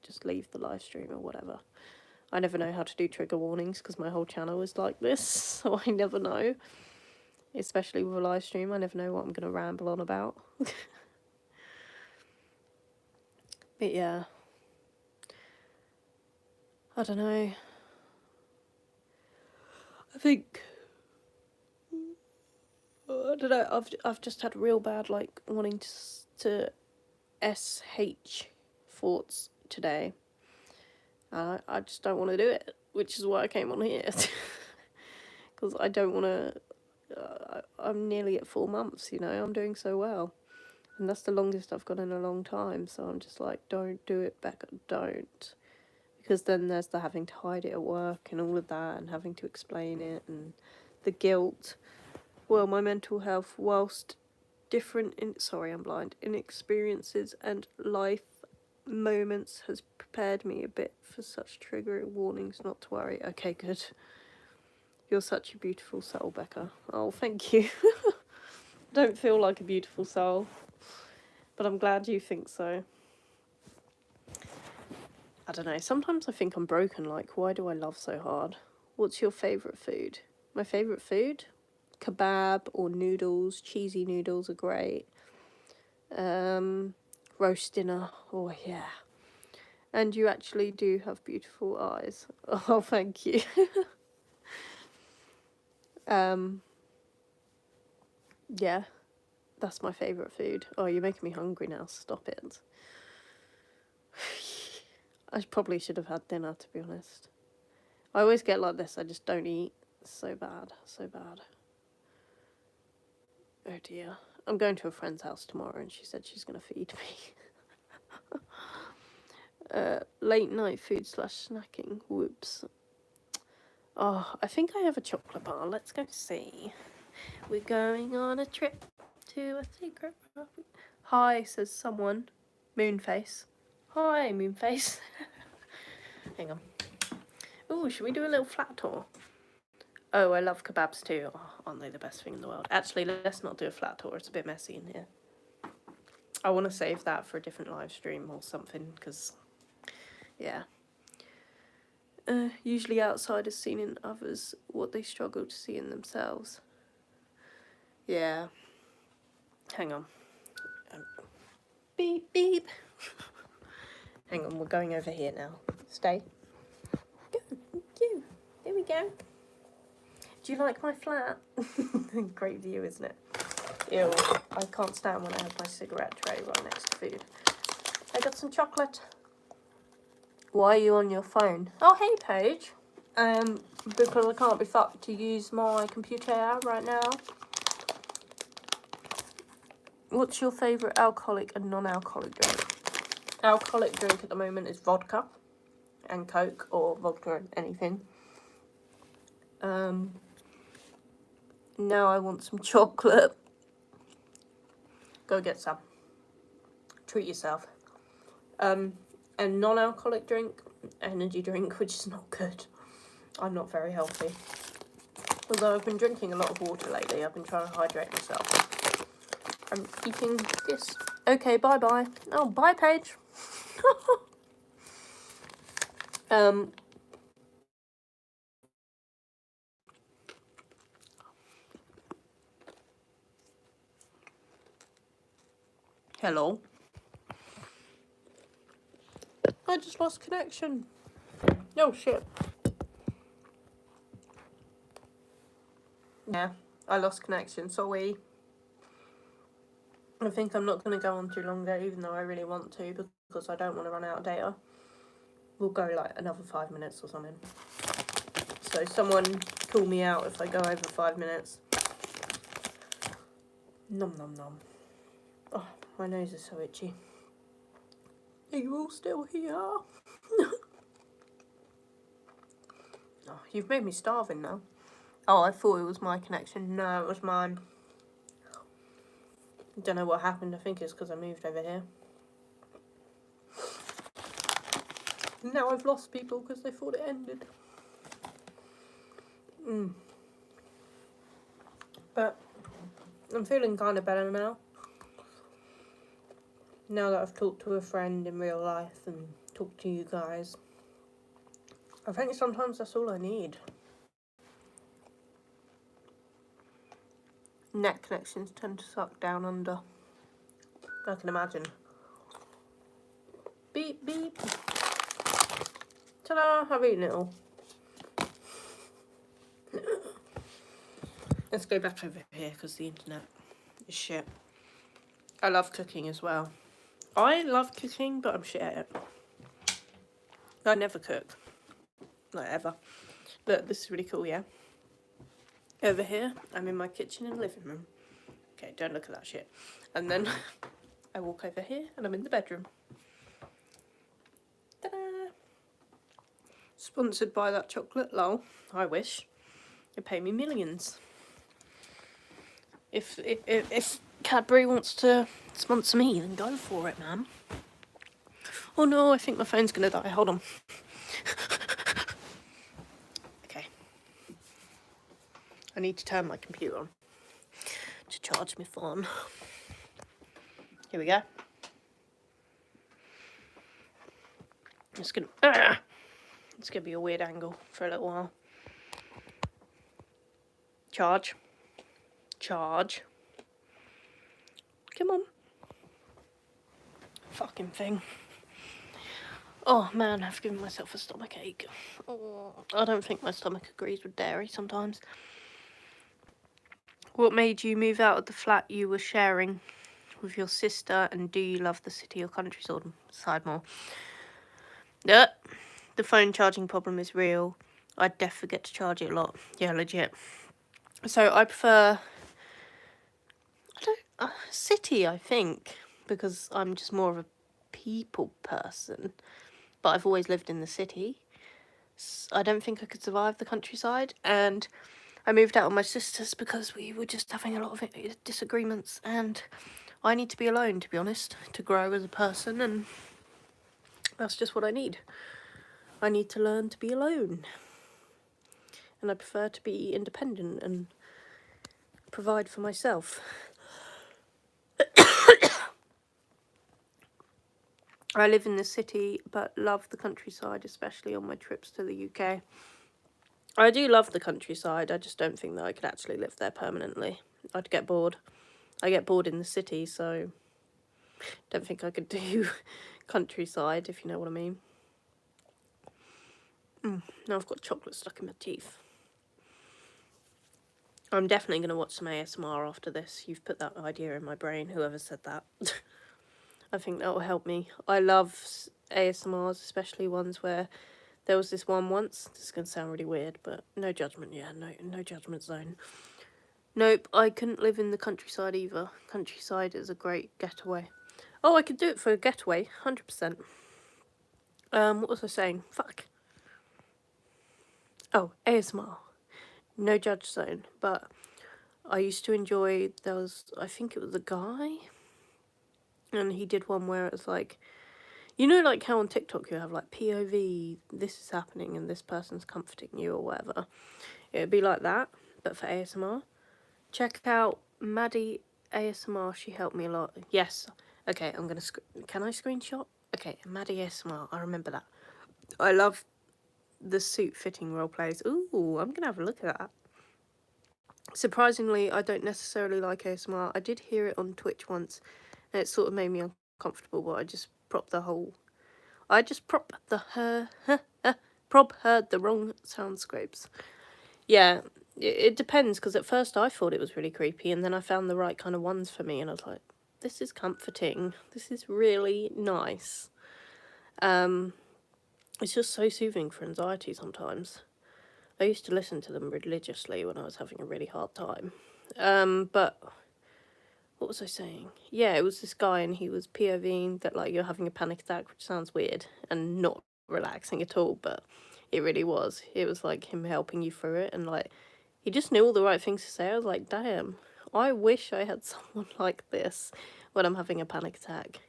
just leave the live stream or whatever. I never know how to do trigger warnings because my whole channel is like this, so I never know. Especially with a live stream, I never know what I'm going to ramble on about. But yeah, I don't know. I think... I don't know, I've just had real bad, like, wanting to SH thoughts today. I just don't want to do it, which is why I came on here. Because I don't want to... I'm nearly at 4 months, you know, I'm doing so well. And that's the longest I've gone in a long time, so I'm just like, don't do it, Becca, don't. Because then there's the having to hide it at work and all of that, and having to explain it, and the guilt. Well, my mental health, whilst different I'm blind, in experiences and life moments, has prepared me a bit for such triggering warnings not to worry. Okay, good. You're such a beautiful soul, Becca. Oh, thank you. Don't feel like a beautiful soul, but I'm glad you think so. I don't know, sometimes I think I'm broken, like, why do I love so hard? What's your favourite food? My favourite food? Kebab or noodles. Cheesy noodles are great. Roast dinner. Oh, yeah. And you actually do have beautiful eyes. Oh, thank you. Yeah, that's my favourite food. Oh, you're making me hungry now. Stop it. I probably should have had dinner, to be honest. I always get like this. I just don't eat. So bad. So bad. Oh dear. I'm going to a friend's house tomorrow and she said she's going to feed me. Late night food / snacking. Whoops. Oh, I think I have a chocolate bar. Let's go see. We're going on a trip to a secret. Hi, says someone. Moonface. Hi, Moonface. Hang on. Oh, should we do a little flat tour? Oh, I love kebabs too. Oh, aren't they the best thing in the world? Actually, let's not do a flat tour. It's a bit messy in here. I want to save that for a different live stream or something, because, yeah. Usually outsiders seen in others what they struggle to see in themselves. Yeah. Hang on. Beep, beep. Hang on, we're going over here now. Stay. Go. You. There we go. Do you like my flat? Great view, isn't it? Ew. I can't stand when I have my cigarette tray right next to food. I got some chocolate. Why are you on your phone? Oh, hey, Paige. Because I can't be fucked to use my computer right now. What's your favourite alcoholic and non-alcoholic drink? Alcoholic drink at the moment is vodka and Coke, or vodka and anything. Now I want some chocolate. Go get some. Treat yourself. And non-alcoholic drink, energy drink, which is not good. I'm not very healthy. Although I've been drinking a lot of water lately. I've been trying to hydrate myself. I'm eating this. Okay, bye-bye. Oh, bye, Paige. Hello. I just lost connection. Oh, shit. Yeah, I lost connection, sorry. I think I'm not going to go on too long there, even though I really want to, because I don't want to run out of data. We'll go like another 5 minutes or something. So someone call me out if I go over 5 minutes. Nom nom nom. Oh, my nose is so itchy. Are you all still here? Oh, you've made me starving now. Oh, I thought it was my connection. No, it was mine. Don't know what happened. I think it's because I moved over here. Now I've lost people because they thought it ended. But I'm feeling kind of better now. Now that I've talked to a friend in real life and talked to you guys. I think sometimes that's all I need. Net connections tend to suck down under. I can imagine. Beep, beep. Ta-da, I've eaten it all. Let's go back over here because the internet is shit. I love cooking as well. I love cooking, but I'm shit at it. I never cook. Like, ever. Look, this is really cool, yeah? Over here, I'm in my kitchen and living room. Okay, don't look at that shit. And then I walk over here and I'm in the bedroom. Ta-da! Sponsored by that chocolate, lol. I wish. It'd pay me millions. If Cadbury wants to sponsor me, then go for it, man. Oh no, I think my phone's gonna die. Hold on. Okay. I need to turn my computer on to charge my phone. Here we go. It's gonna be a weird angle for a little while. Charge. Charge. Come on. Fucking thing. Oh man, I've given myself a stomach ache. Oh, I don't think my stomach agrees with dairy sometimes. What made you move out of the flat you were sharing with your sister, and do you love the city or countryside more? The phone charging problem is real. I definitely forget to charge it a lot. Yeah, legit. So I prefer city, I think, because I'm just more of a people person. But I've always lived in the city. I don't think I could survive the countryside, and I moved out with my sisters because we were just having a lot of disagreements, and I need to be alone, to be honest, to grow as a person, and that's just what I need. I need to learn to be alone, and I prefer to be independent and provide for myself. I live in the city, but love the countryside, especially on my trips to the UK. I do love the countryside, I just don't think that I could actually live there permanently. I'd get bored. I get bored in the city, so don't think I could do countryside, if you know what I mean. Now I've got chocolate stuck in my teeth. I'm definitely going to watch some ASMR after this. You've put that idea in my brain, whoever said that. I think that will help me. I love ASMRs, especially ones where there was this one once. This is going to sound really weird, but no judgment, yeah, no judgment zone. Nope, I couldn't live in the countryside either. Countryside is a great getaway. Oh, I could do it for a getaway, 100%. What was I saying? Fuck. Oh, ASMR. No judge zone, but I used to enjoy, I think it was a guy, and he did one where it was like, you know, like how on TikTok you have like POV, this is happening and this person's comforting you or whatever. It'd be like that, but for ASMR. Check out Maddie ASMR, she helped me a lot. Yes. Okay, I'm gonna, can I screenshot? Okay, Maddie ASMR, I remember that. I love the suit fitting role plays. Ooh, I'm gonna have a look at that. Surprisingly, I don't necessarily like ASMR. I did hear it on Twitch once, and it sort of made me uncomfortable, but I just propped the heard the wrong sound scrapes. Yeah, it depends, because at first I thought it was really creepy, and then I found the right kind of ones for me, and I was like, this is comforting. This is really nice. It's just so soothing for anxiety sometimes. I used to listen to them religiously when I was having a really hard time. But what was I saying? Yeah, it was this guy, and he was POVing that like you're having a panic attack, which sounds weird and not relaxing at all, but it really was. It was like him helping you through it, and like he just knew all the right things to say. I was like, damn, I wish I had someone like this when I'm having a panic attack,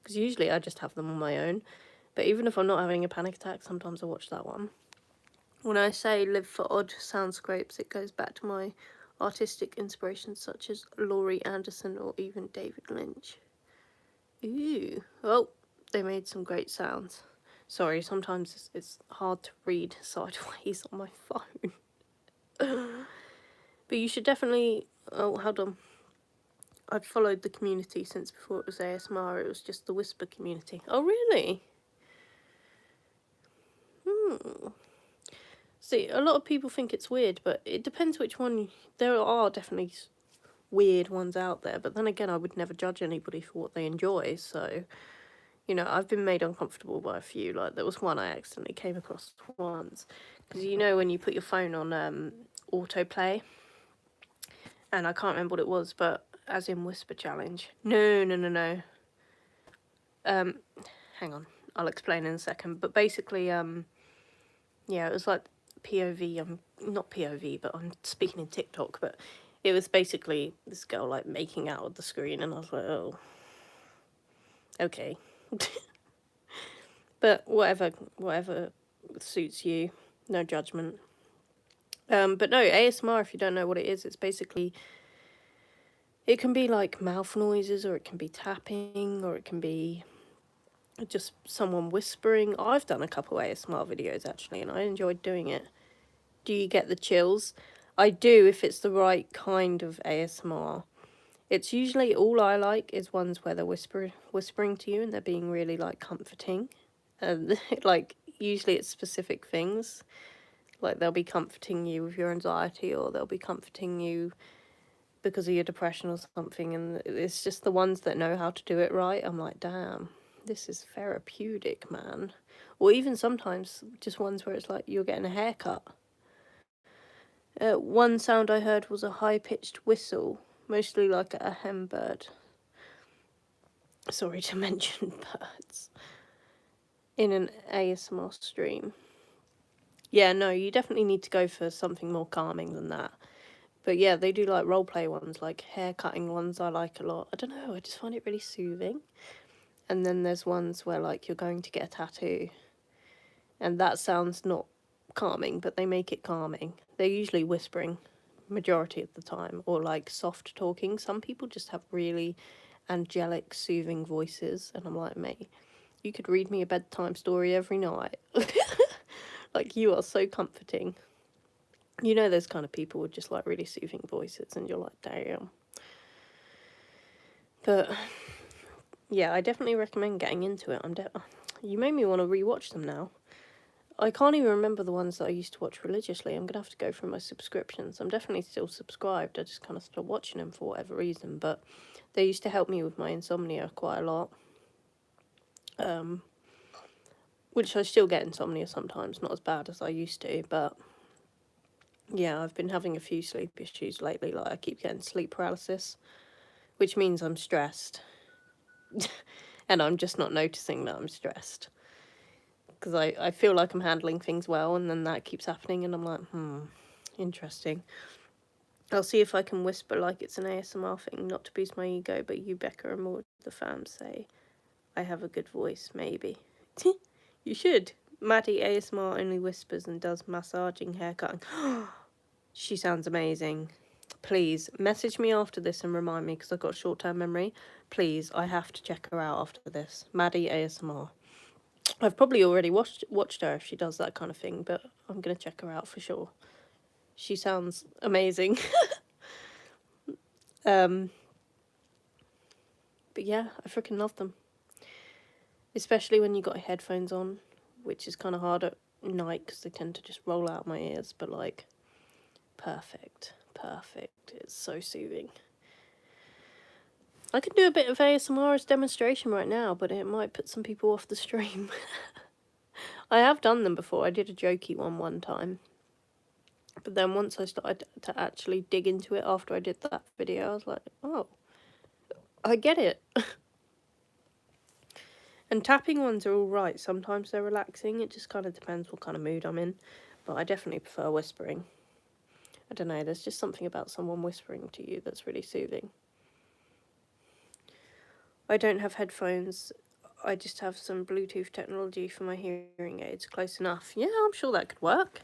because usually I just have them on my own. But even if I'm not having a panic attack, sometimes I watch that one. When I say live for odd soundscapes, it goes back to my artistic inspirations such as Laurie Anderson or even David Lynch. Ooh, oh, they made some great sounds. Sorry, sometimes it's hard to read sideways on my phone. But you should definitely, oh, hold on. I've followed the community since before it was ASMR, it was just the Whisper community. Oh, really? See, a lot of people think it's weird, but it depends which one. There are definitely weird ones out there, but then again, I would never judge anybody for what they enjoy, so, you know, I've been made uncomfortable by a few. Like, there was one I accidentally came across once, because you know when you put your phone on autoplay, and I can't remember what it was, but as in whisper challenge. No. Hang on, I'll explain in a second. But basically, yeah, it was like POV. Not POV, but I'm speaking in TikTok. But it was basically this girl like making out with the screen, and I was like, oh, okay. But whatever suits you, no judgment. But no, ASMR, if you don't know what it is, it's basically, it can be like mouth noises, or it can be tapping, or it can be just someone whispering. I've done a couple ASMR videos actually, and I enjoyed doing it. Do you get the chills? I do, if it's the right kind of ASMR. It's usually, all I like is ones where they're whispering to you and they're being really like comforting. And like usually it's specific things. Like they'll be comforting you with your anxiety, or they'll be comforting you because of your depression or something. And it's just the ones that know how to do it right. I'm like, damn, this is therapeutic, man. Or even sometimes just ones where it's like you're getting a haircut. One sound I heard was a high-pitched whistle, mostly like a hen bird. Sorry to mention birds. In an ASMR stream. Yeah, no, you definitely need to go for something more calming than that. But yeah, they do like roleplay ones, like hair cutting ones I like a lot. I don't know, I just find it really soothing. And then there's ones where like you're going to get a tattoo. And that sounds not calming, but they make it calming. They're usually whispering majority of the time, or like soft talking. Some people just have really angelic, soothing voices, and I'm like, mate, you could read me a bedtime story every night. Like, you are so comforting. You know, those kind of people with just like really soothing voices, and you're like, damn. But yeah, I definitely recommend getting into it. You made me want to rewatch them now. I can't even remember the ones that I used to watch religiously. I'm gonna have to go through my subscriptions. I'm definitely still subscribed. I just kind of stopped watching them for whatever reason, but they used to help me with my insomnia quite a lot. Which I still get insomnia sometimes, not as bad as I used to, but yeah, I've been having a few sleep issues lately. Like, I keep getting sleep paralysis, which means I'm stressed. And I'm just not noticing that I'm stressed. Because I feel like I'm handling things well, and then that keeps happening, and I'm like, interesting. I'll see if I can whisper like it's an ASMR thing, not to boost my ego, but you, Becca, and more of the fam say I have a good voice, maybe. You should. Maddie ASMR only whispers and does massaging, haircutting. She sounds amazing. Please, message me after this and remind me, because I've got short-term memory. Please, I have to check her out after this. Maddie ASMR. I've probably already watched her if she does that kind of thing, but I'm going to check her out for sure. She sounds amazing. But yeah, I freaking love them. Especially when you got headphones on, which is kind of hard at night because they tend to just roll out my ears, but like, perfect. It's so soothing. I could do a bit of ASMR as demonstration right now, but it might put some people off the stream. I have done them before. I did a jokey one time. But then once I started to actually dig into it after I did that video, I was like, oh, I get it. And tapping ones are all right. Sometimes they're relaxing. It just kind of depends what kind of mood I'm in. But I definitely prefer whispering. I don't know, there's just something about someone whispering to you that's really soothing. I don't have headphones. I just have some Bluetooth technology for my hearing aids. Close enough. Yeah, I'm sure that could work.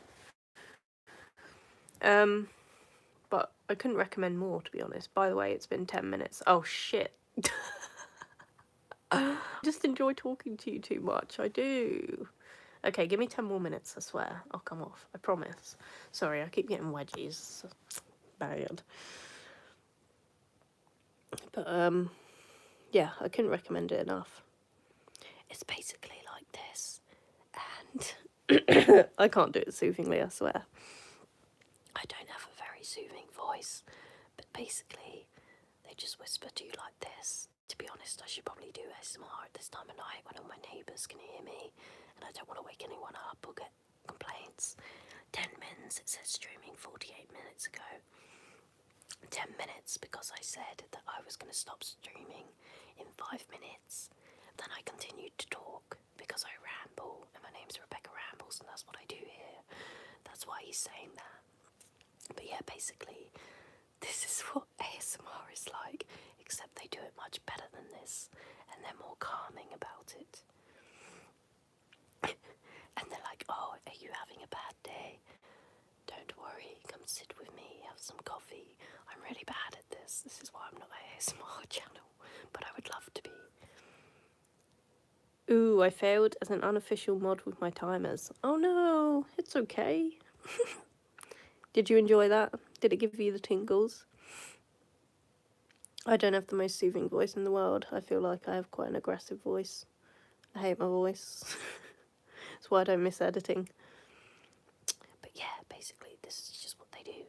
But I couldn't recommend more, to be honest. By the way, it's been 10 minutes. Oh, shit. I just enjoy talking to you too much. I do. Okay, give me 10 more minutes, I swear. I'll come off. I promise. Sorry, I keep getting wedgies. Bad. But, yeah, I couldn't recommend it enough. It's basically like this. And I can't do it soothingly, I swear. I don't have a very soothing voice. But basically, they just whisper to you like this. To be honest, I should probably do ASMR at this time of night when all my neighbours can hear me, and I don't want to wake anyone up or get complaints. 10 mins, it says streaming 48 minutes ago. 10 minutes because I said that I was going to stop streaming in 5 minutes. Then I continued to talk because I ramble, and my name's Rebecca Rambles, and that's what I do here. That's why he's saying that. But yeah, basically, this is what ASMR is like, except they do it much better than this, and they're more calming about it. And they're like, oh, are you having a bad day? Don't worry, come sit with me, have some coffee. I'm really bad at this. This is why I'm not an ASMR channel, but I would love to be. Ooh, I failed as an unofficial mod with my timers. Oh no, it's okay. Did you enjoy that? Did it give you the tingles? I don't have the most soothing voice in the world. I feel like I have quite an aggressive voice. I hate my voice. That's why I don't miss editing. But yeah, basically, this is just what they do.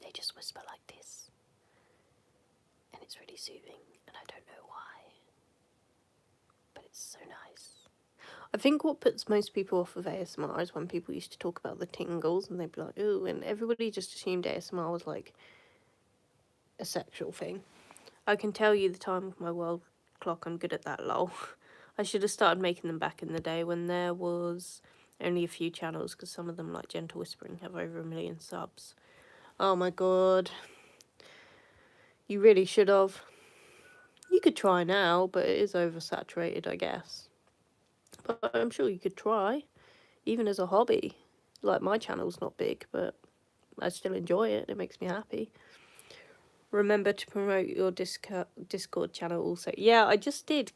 They just whisper like this. And it's really soothing, and I don't know why. But it's so nice. I think what puts most people off of ASMR is when people used to talk about the tingles, and they'd be like, ooh, and everybody just assumed ASMR was like a sexual thing. I can tell you the time with my world clock. I'm good at that, lol. I should have started making them back in the day when there was only a few channels, because some of them, like Gentle Whispering, have over 1 million subs. Oh my god. You really should have. You could try now, but it is oversaturated, I guess. But I'm sure you could try, even as a hobby. Like, my channel's not big, but I still enjoy it. It makes me happy. Remember to promote your Discord channel also. Yeah, I just did.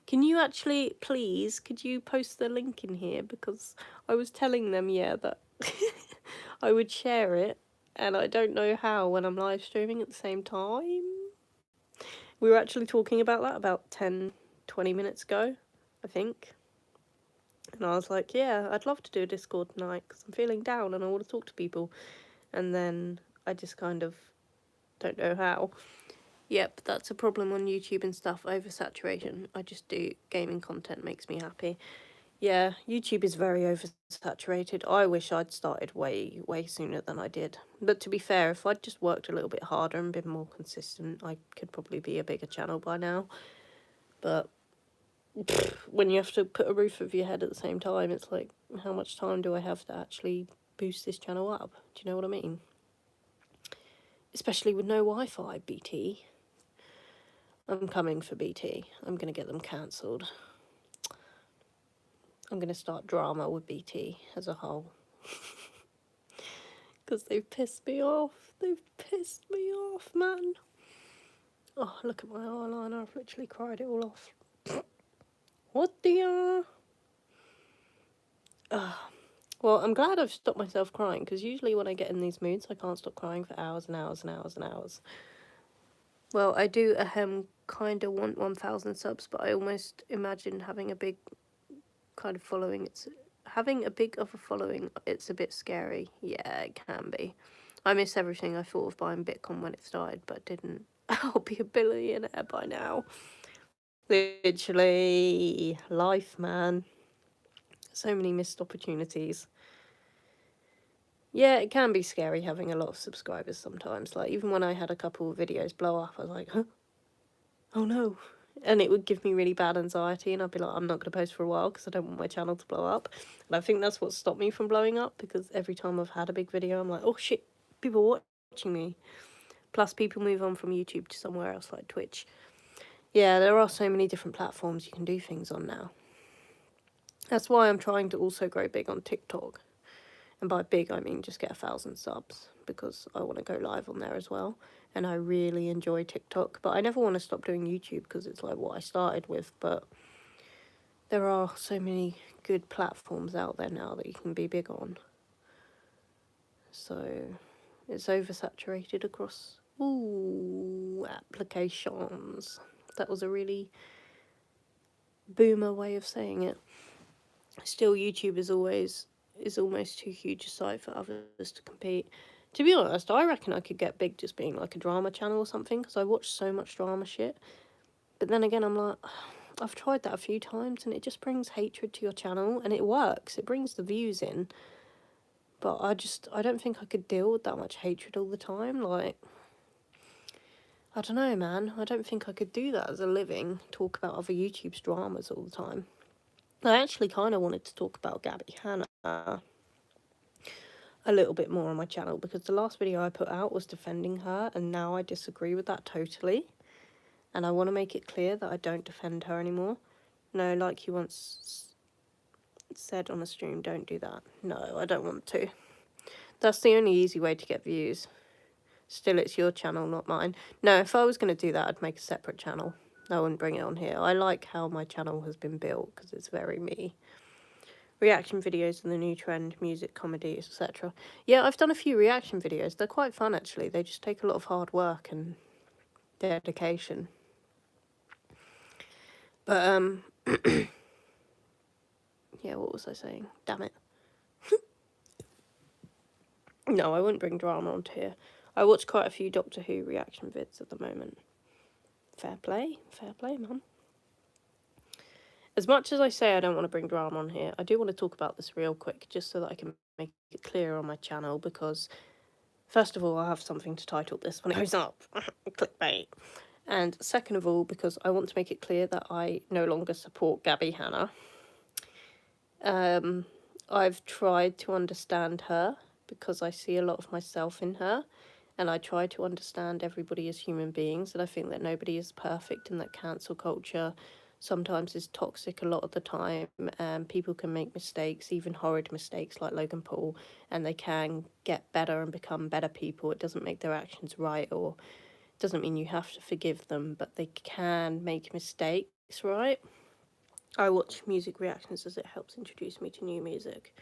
Can you actually, please, could you post the link in here? Because I was telling them, yeah, that I would share it, and I don't know how when I'm live streaming at the same time. We were actually talking about that about 10, 20 minutes ago, I think. And I was like, yeah, I'd love to do a Discord tonight because I'm feeling down and I want to talk to people. And then I just kind of don't know how. Yep, that's a problem on YouTube and stuff, oversaturation. I just do gaming content, makes me happy. Yeah, YouTube is very oversaturated. I wish I'd started way sooner than I did. But to be fair, if I'd just worked a little bit harder and been more consistent, I could probably be a bigger channel by now. But when you have to put a roof over your head at the same time, it's like, how much time do I have to actually boost this channel up? Do you know what I mean? Especially with no Wi-Fi, BT. I'm coming for BT. I'm going to get them cancelled. I'm going to start drama with BT as a whole. Because they've pissed me off. They've pissed me off, man. Oh, look at my eyeliner. I've literally cried it all off. What the Well, I'm glad I've stopped myself crying, because usually when I get in these moods, I can't stop crying for hours and hours and hours and hours. Well, I do kind of want 1,000 subs, but I almost imagine having a big kind of following. Having a big of a following, it's a bit scary. Yeah, it can be. I miss everything. I thought of buying Bitcoin when it started, but didn't. I'll be a billionaire by now. Literally, life, man. So many missed opportunities. Yeah, it can be scary having a lot of subscribers sometimes. Like, even when I had a couple of videos blow up, I was like, huh? Oh no. And it would give me really bad anxiety, and I'd be like, I'm not going to post for a while because I don't want my channel to blow up. And I think that's what stopped me from blowing up, because every time I've had a big video, I'm like, oh shit, people are watching me. Plus, people move on from YouTube to somewhere else like Twitch. Yeah, there are so many different platforms you can do things on now. That's why I'm trying to also grow big on TikTok. And by big, I mean just get 1,000 subs, because I want to go live on there as well. And I really enjoy TikTok, but I never want to stop doing YouTube because it's like what I started with. But there are so many good platforms out there now that you can be big on. So it's oversaturated across applications. That was a really boomer way of saying it. Still, YouTube is almost too huge a site for others to compete. To be honest, I reckon I could get big just being like a drama channel or something, because I watch so much drama shit. But then again, I'm like, I've tried that a few times and it just brings hatred to your channel, and it works. It brings the views in. But I don't think I could deal with that much hatred all the time. Like, I don't know, man. I don't think I could do that as a living, talk about other YouTube's dramas all the time. I actually kind of wanted to talk about Gabby Hanna a little bit more on my channel, because the last video I put out was defending her, and now I disagree with that totally. And I want to make it clear that I don't defend her anymore. No, like you once said on a stream, don't do that. No, I don't want to. That's the only easy way to get views. Still, it's your channel, not mine. No, if I was going to do that, I'd make a separate channel. I wouldn't bring it on here. I like how my channel has been built, because it's very me. Reaction videos and the new trend, music, comedy, etc. Yeah, I've done a few reaction videos. They're quite fun, actually. They just take a lot of hard work and dedication. But, yeah, what was I saying? Damn it. No, I wouldn't bring drama onto here. I watch quite a few Doctor Who reaction vids at the moment. Fair play, man. As much as I say I don't want to bring drama on here, I do want to talk about this real quick, just so that I can make it clear on my channel, because, first of all, I'll have something to title this when it goes up. Clickbait. And second of all, because I want to make it clear that I no longer support Gabby Hanna. I've tried to understand her, because I see a lot of myself in her, and I try to understand everybody as human beings, and I think that nobody is perfect, and that cancel culture sometimes is toxic a lot of the time, and people can make mistakes, even horrid mistakes like Logan Paul, and they can get better and become better people. It doesn't make their actions right, or it doesn't mean you have to forgive them, but they can make mistakes, right? I watch music reactions as it helps introduce me to new music.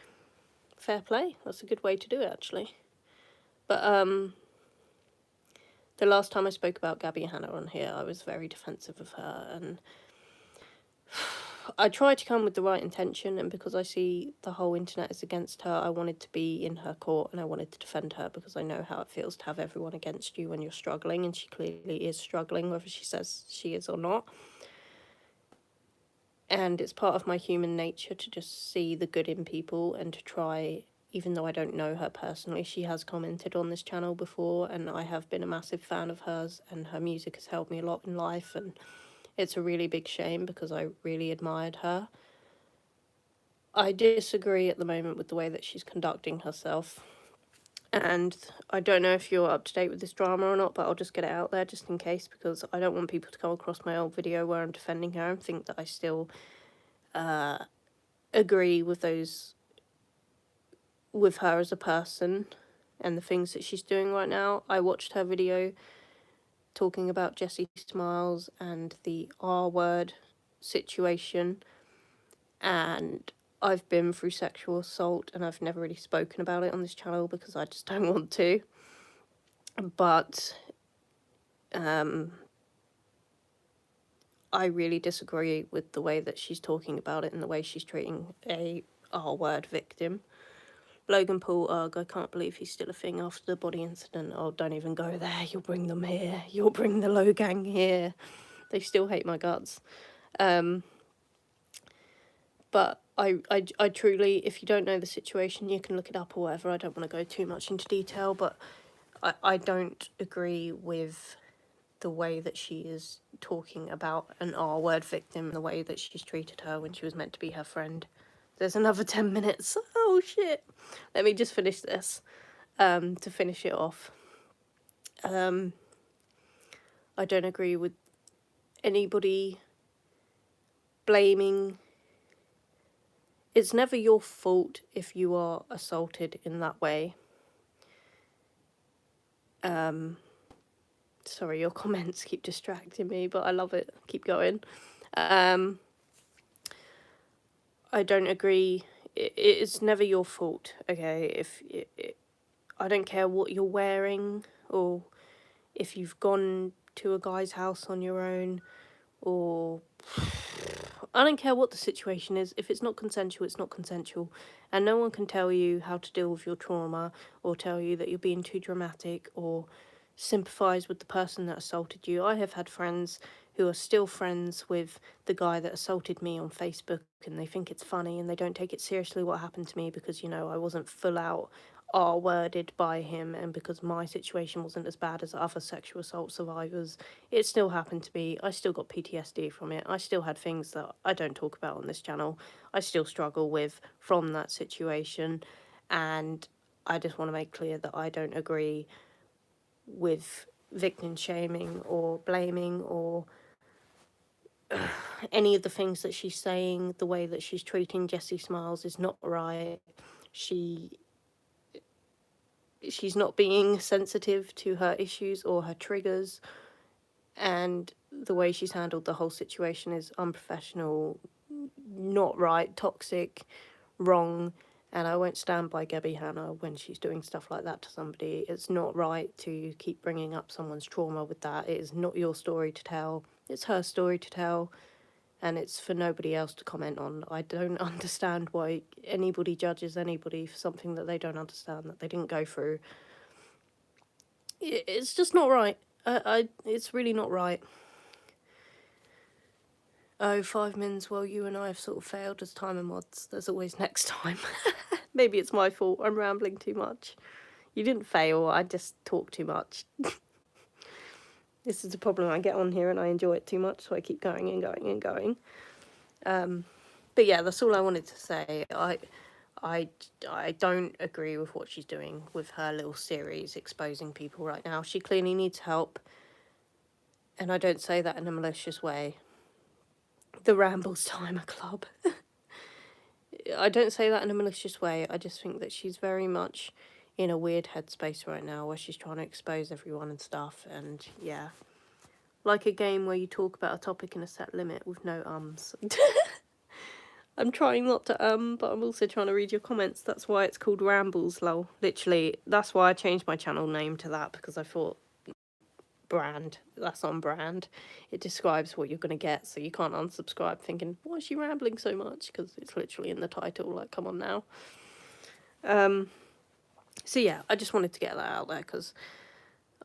Fair play. That's a good way to do it, actually. But, the last time I spoke about Gabby Hanna on here, I was very defensive of her, and I tried to come with the right intention, and because I see the whole internet is against her, I wanted to be in her court, and I wanted to defend her, because I know how it feels to have everyone against you when you're struggling, and she clearly is struggling, whether she says she is or not. And it's part of my human nature to just see the good in people and to try, even though I don't know her personally. She has commented on this channel before, and I have been a massive fan of hers, and her music has helped me a lot in life, and it's a really big shame because I really admired her. I disagree at the moment with the way that she's conducting herself, and I don't know if you're up to date with this drama or not, but I'll just get it out there just in case, because I don't want people to come across my old video where I'm defending her and think that I still agree with her as a person and the things that she's doing right now. I watched her video talking about Jessie Smiles and the R-word situation, and I've been through sexual assault, and I've never really spoken about it on this channel because I just don't want to. But I really disagree with the way that she's talking about it and the way she's treating a R-word victim. Logan Paul, ugh, I can't believe he's still a thing after the body incident. Oh, don't even go there. You'll bring them here. You'll bring the Low gang here. They still hate my guts. But I truly, if you don't know the situation, you can look it up or whatever. I don't want to go too much into detail, but I don't agree with the way that she is talking about an R-word victim, the way that she's treated her when she was meant to be her friend. There's another 10 minutes. Oh, shit. Let me just finish this, to finish it off. I don't agree with anybody blaming. It's never your fault if you are assaulted in that way. Sorry, your comments keep distracting me, but I love it. Keep going. I don't agree. It's never your fault, okay? I don't care what you're wearing, or if you've gone to a guy's house on your own, or I don't care what the situation is. If it's not consensual, it's not consensual. And no one can tell you how to deal with your trauma, or tell you that you're being too dramatic, or sympathise with the person that assaulted you. I have had friends who are still friends with the guy that assaulted me on Facebook, and they think it's funny and they don't take it seriously what happened to me because, you know, I wasn't full out are worded by him, and because my situation wasn't as bad as other sexual assault survivors, it still happened to me. I still got PTSD from it. I still had things that I don't talk about on this channel. I still struggle with from that situation, and I just want to make clear that I don't agree with victim shaming or blaming or any of the things that she's saying. The way that she's treating Jessie Smiles is not right. She's not being sensitive to her issues or her triggers, and the way she's handled the whole situation is unprofessional, not right, toxic, wrong. And I won't stand by Gabby Hanna when she's doing stuff like that to somebody. It's not right to keep bringing up someone's trauma with that. It is not your story to tell. It's her story to tell, and it's for nobody else to comment on. I don't understand why anybody judges anybody for something that they don't understand, that they didn't go through. It's just not right. It's really not right. Oh, 5 mins, well, you and I have sort of failed as timer mods. There's always next time. Maybe it's my fault. I'm rambling too much. You didn't fail, I just talk too much. This is the problem. I get on here and I enjoy it too much, so I keep going and going and going. But yeah, that's all I wanted to say. I don't agree with what she's doing with her little series exposing people right now. She clearly needs help, and I don't say that in a malicious way. The Rambles Timer Club. I don't say that in a malicious way. I just think that she's very much in a weird headspace right now where she's trying to expose everyone and stuff. And yeah, like a game where you talk about a topic in a set limit with no ums. I'm trying not to but I'm also trying to read your comments. That's why it's called Rambles, lol. Literally, that's why I changed my channel name to that, because I thought, brand, that's on brand. It describes what you're going to get, so you can't unsubscribe thinking, why is she rambling so much? Because it's literally in the title, like, come on now. So yeah, I just wanted to get that out there, because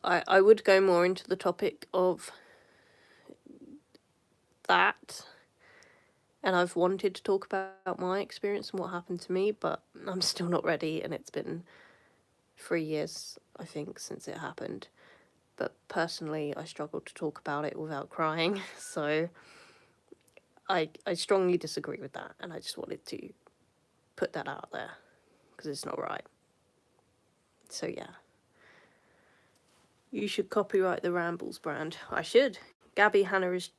I would go more into the topic of that, and I've wanted to talk about my experience and what happened to me, but I'm still not ready, and it's been 3 years, I think, since it happened. But personally, I struggle to talk about it without crying, so I strongly disagree with that, and I just wanted to put that out there, because it's not right. So yeah. You should copyright the Rambles brand. I should. Gabby Hanna is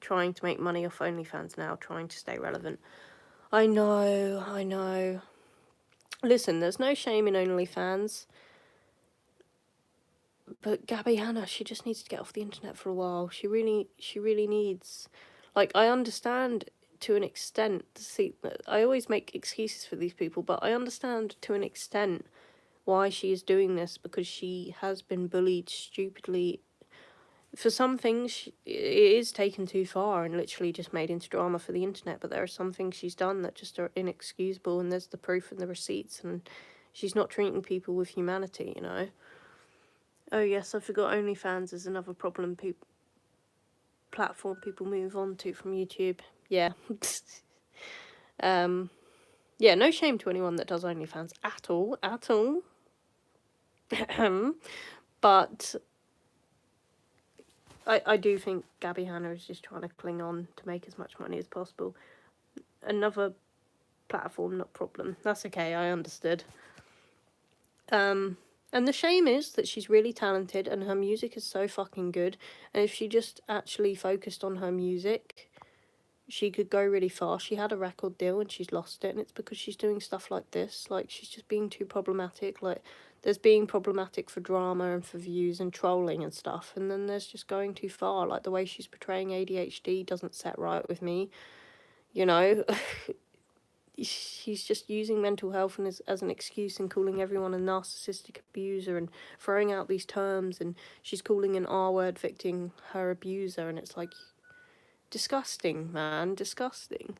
trying to make money off OnlyFans now, trying to stay relevant. I know. Listen, there's no shame in OnlyFans. But Gabby Hanna, she just needs to get off the internet for a while. She really needs... Like, I understand to an extent. See, I always make excuses for these people, but I understand to an extent why she is doing this, because she has been bullied stupidly. For some things, it is taken too far and literally just made into drama for the internet, but there are some things she's done that just are inexcusable, and there's the proof and the receipts, and she's not treating people with humanity, you know? Oh yes, I forgot OnlyFans is another problem platform people move on to from YouTube. Yeah. Yeah, no shame to anyone that does OnlyFans at all. But I do think Gabby Hanna is just trying to cling on to make as much money as possible. Another platform, not problem. That's okay, I understood. And the shame is that she's really talented and her music is so fucking good. And if she just actually focused on her music, she could go really far. She had a record deal and she's lost it, and it's because she's doing stuff like this. Like, she's just being too problematic. Like, there's being problematic for drama and for views and trolling and stuff, and then there's just going too far. Like, the way she's portraying ADHD doesn't set right with me, you know? She's just using mental health and as an excuse, and calling everyone a narcissistic abuser and throwing out these terms, and she's calling an R-word victim her abuser, and it's like, disgusting, man, disgusting.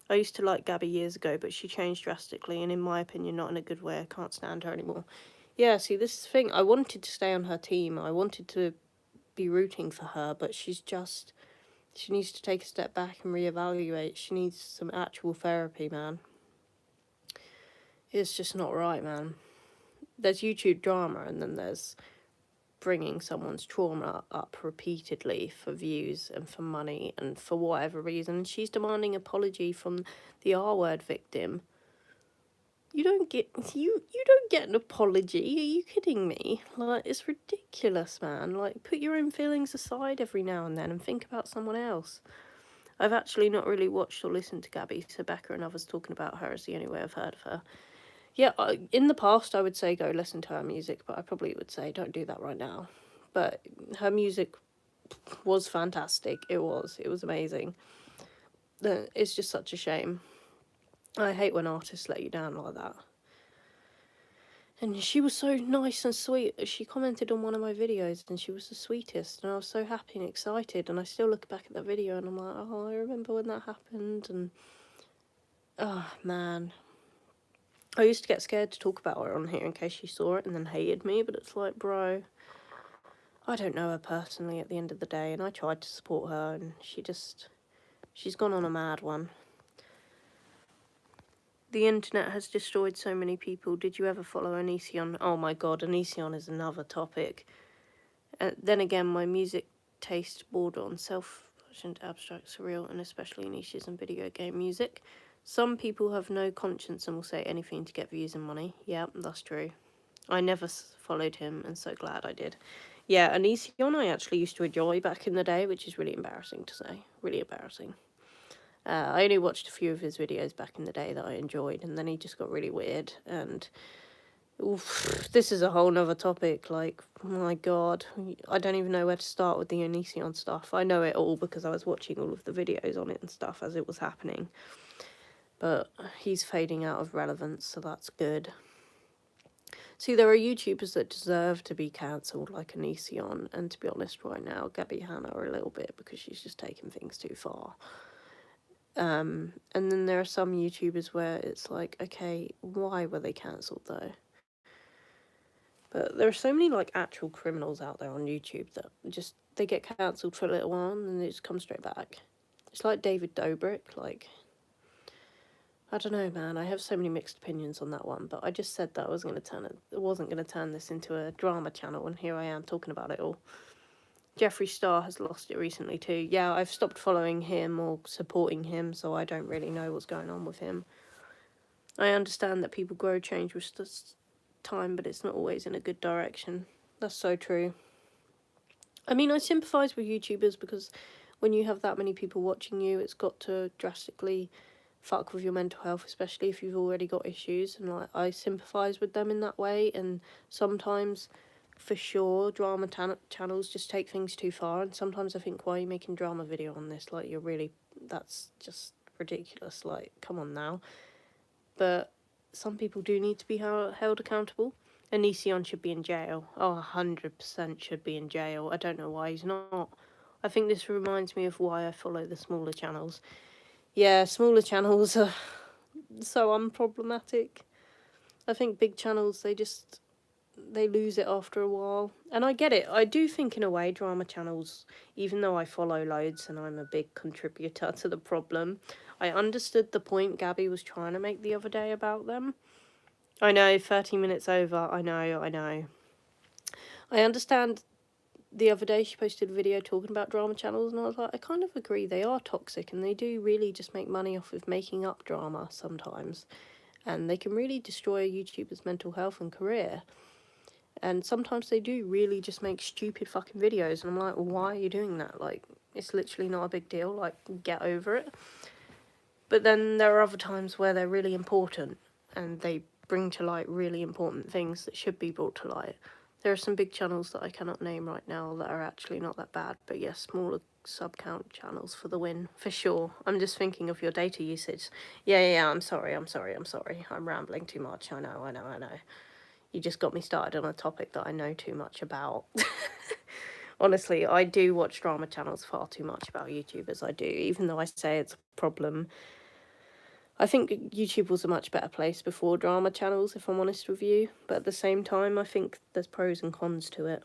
I used to like Gabby years ago, but she changed drastically, and in my opinion, not in a good way. I can't stand her anymore. Yeah, see, this is the thing. I wanted to stay on her team. I wanted to be rooting for her, but she's just... She needs to take a step back and reevaluate. She needs some actual therapy, man. It's just not right, man. there's YouTube drama, and then there's bringing someone's trauma up repeatedly for views and for money and for whatever reason. She's demanding apology from the R-word victim. You don't get an apology. Are you kidding me? Like, it's ridiculous, man. Like, put your own feelings aside every now and then and think about someone else. I've actually not really watched or listened to Gabby, so Becca and others talking about her is the only way I've heard of her. Yeah, in the past I would say go listen to her music, but I probably would say don't do that right now. But her music was fantastic. It was amazing. It's just such a shame. I hate when artists let you down like that. And she was so nice and sweet. She commented on one of my videos and she was the sweetest. And I was so happy and excited. And I still look back at that video and I'm like, oh, I remember when that happened. And, oh, man. I used to get scared to talk about her on here in case she saw it and then hated me. But it's like, bro, I don't know her personally at the end of the day. And I tried to support her and she's gone on a mad one. The internet has destroyed so many people. Did you ever follow Onision? Oh my god, Onision is another topic. Then again, my music taste border on self-published, abstract, surreal, and especially niches and video game music. Some people have no conscience and will say anything to get views and money. Yeah, that's true. I never followed him, and so glad I did. Yeah, Onision I actually used to enjoy back in the day, which is really embarrassing to say. Really embarrassing. I only watched a few of his videos back in the day that I enjoyed, and then he just got really weird, and oof, this is a whole nother topic. Like, oh my god, I don't even know where to start with the Onision stuff. I know it all because I was watching all of the videos on it and stuff as it was happening, but he's fading out of relevance, so that's good. See, there are YouTubers that deserve to be cancelled, like Onision, and to be honest, right now, Gabby Hanna a little bit because she's just taking things too far. And then there are some YouTubers where it's like, okay, why were they cancelled though? But there are so many like actual criminals out there on YouTube that just they get cancelled for a little while and then they just come straight back. It's like David Dobrik. Like, I don't know, man. I have so many mixed opinions on that one. But I just said that I wasn't going to turn this into a drama channel, and here I am talking about it all. Jeffree Star has lost it recently too. Yeah, I've stopped following him or supporting him, so I don't really know what's going on with him. I understand that people grow, change with time, but it's not always in a good direction. That's so true. I mean, I sympathise with YouTubers because when you have that many people watching you, it's got to drastically fuck with your mental health, especially if you've already got issues. And like, I sympathise with them in that way. And sometimes, for sure, drama channels just take things too far. And sometimes I think, why are you making a drama video on this? Like, that's just ridiculous. Like, come on now. But some people do need to be held accountable. Onision should be in jail. Oh, 100% should be in jail. I don't know why he's not. I think this reminds me of why I follow the smaller channels. Yeah, smaller channels are so unproblematic. I think big channels, they lose it after a while. And I get it. I do think in a way drama channels, even though I follow loads and I'm a big contributor to the problem, I understood the point Gabby was trying to make the other day about them. I know, 30 minutes over. I know. I understand the other day she posted a video talking about drama channels and I was like, I kind of agree, they are toxic and they do really just make money off of making up drama sometimes. And they can really destroy a YouTuber's mental health and career. And sometimes they do really just make stupid fucking videos and I'm like, well, why are you doing that? Like, it's literally not a big deal, like, get over it. But then there are other times where they're really important and they bring to light really important things that should be brought to light. There are some big channels that I cannot name right now that are actually not that bad, but yes, smaller sub-count channels for the win, for sure. I'm just thinking of your data usage. Yeah, I'm sorry. I'm rambling too much, I know. You just got me started on a topic that I know too much about. Honestly, I do watch drama channels far too much about YouTubers, I do, even though I say it's a problem. I think YouTube was a much better place before drama channels, if I'm honest with you. But at the same time, I think there's pros and cons to it.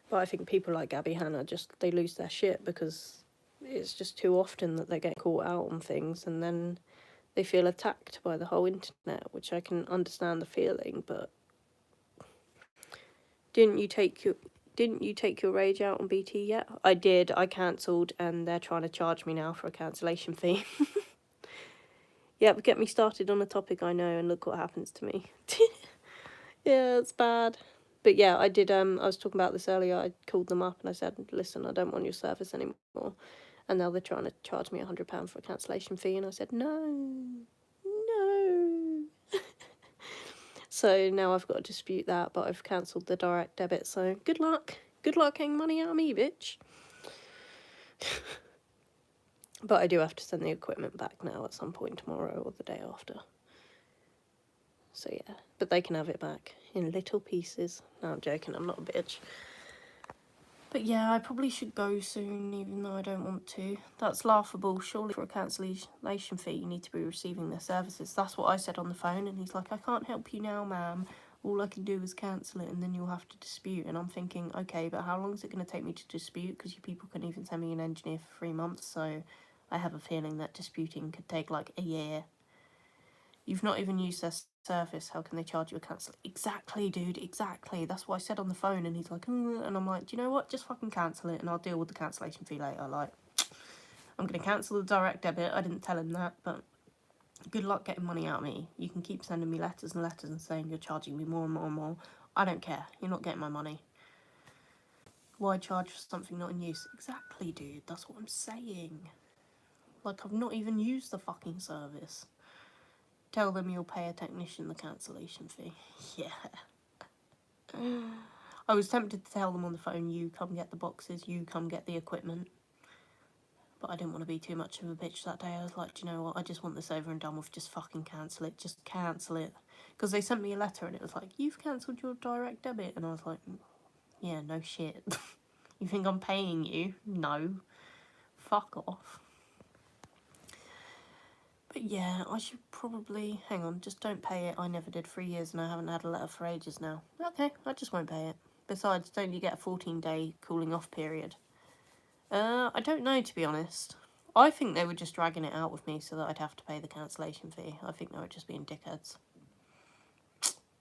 But I think people like Gabby Hanna they lose their shit because it's just too often that they get caught out on things and then they feel attacked by the whole internet, which I can understand the feeling, but didn't you take your rage out on BT yet? I did. I cancelled, and they're trying to charge me now for a cancellation fee. Yep, get me started on a topic I know, and look what happens to me. Yeah, it's bad. But yeah, I did. I was talking about this earlier. I called them up and I said, "Listen, I don't want your service anymore." And now they're trying to charge me £100 for a cancellation fee, and I said, "No, no." So now I've got to dispute that, but I've cancelled the direct debit. So good luck. Good luck getting money out of me, bitch. But I do have to send the equipment back now at some point tomorrow or the day after. So yeah, but they can have it back in little pieces. No, I'm joking, I'm not a bitch. But yeah, I probably should go soon, even though I don't want to. That's laughable. Surely for a cancellation fee, you need to be receiving their services. That's what I said on the phone, and he's like, "I can't help you now, ma'am. All I can do is cancel it, and then you'll have to dispute." And I'm thinking, okay, but how long is it going to take me to dispute? Because you people can even send me an engineer for 3 months, so I have a feeling that disputing could take like a year. You've not even used their service, how can they charge you a cancel? Exactly, dude, exactly. That's what I said on the phone, and he's like, and I'm like, do you know what? Just fucking cancel it, and I'll deal with the cancellation fee later. Like, I'm going to cancel the direct debit. I didn't tell him that, but good luck getting money out of me. You can keep sending me letters and letters and saying you're charging me more and more and more. I don't care. You're not getting my money. Why charge for something not in use? Exactly, dude. That's what I'm saying. Like, I've not even used the fucking service. Tell them you'll pay a technician the cancellation fee. Yeah. I was tempted to tell them on the phone, you come get the boxes, you come get the equipment. But I didn't want to be too much of a bitch that day. I was like, do you know what? I just want this over and done with. Just fucking cancel it. Just cancel it. Because they sent me a letter and it was like, you've cancelled your direct debit. And I was like, yeah, no shit. You think I'm paying you? No. Fuck off. But yeah, I should probably... Hang on, just don't pay it. I never did 3 years and I haven't had a letter for ages now. Okay, I just won't pay it. Besides, don't you get a 14-day cooling off period? I don't know, to be honest. I think they were just dragging it out with me so that I'd have to pay the cancellation fee. I think they were just being dickheads.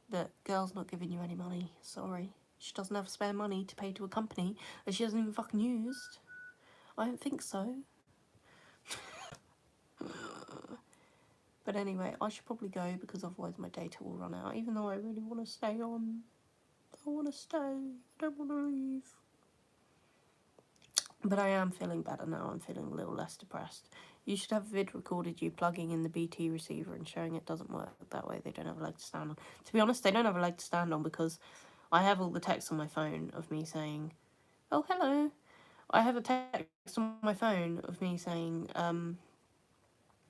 But girl's not giving you any money. Sorry. She doesn't have spare money to pay to a company that she hasn't even fucking used. I don't think so. But anyway, I should probably go because otherwise my data will run out. Even though I really want to stay on. I want to stay. I don't want to leave. But I am feeling better now. I'm feeling a little less depressed. You should have a vid recorded you plugging in the BT receiver and showing it doesn't work that way. They don't have a leg to stand on. To be honest, they don't have a leg to stand on because I have all the texts on my phone of me saying, oh, hello. I have a text on my phone of me saying,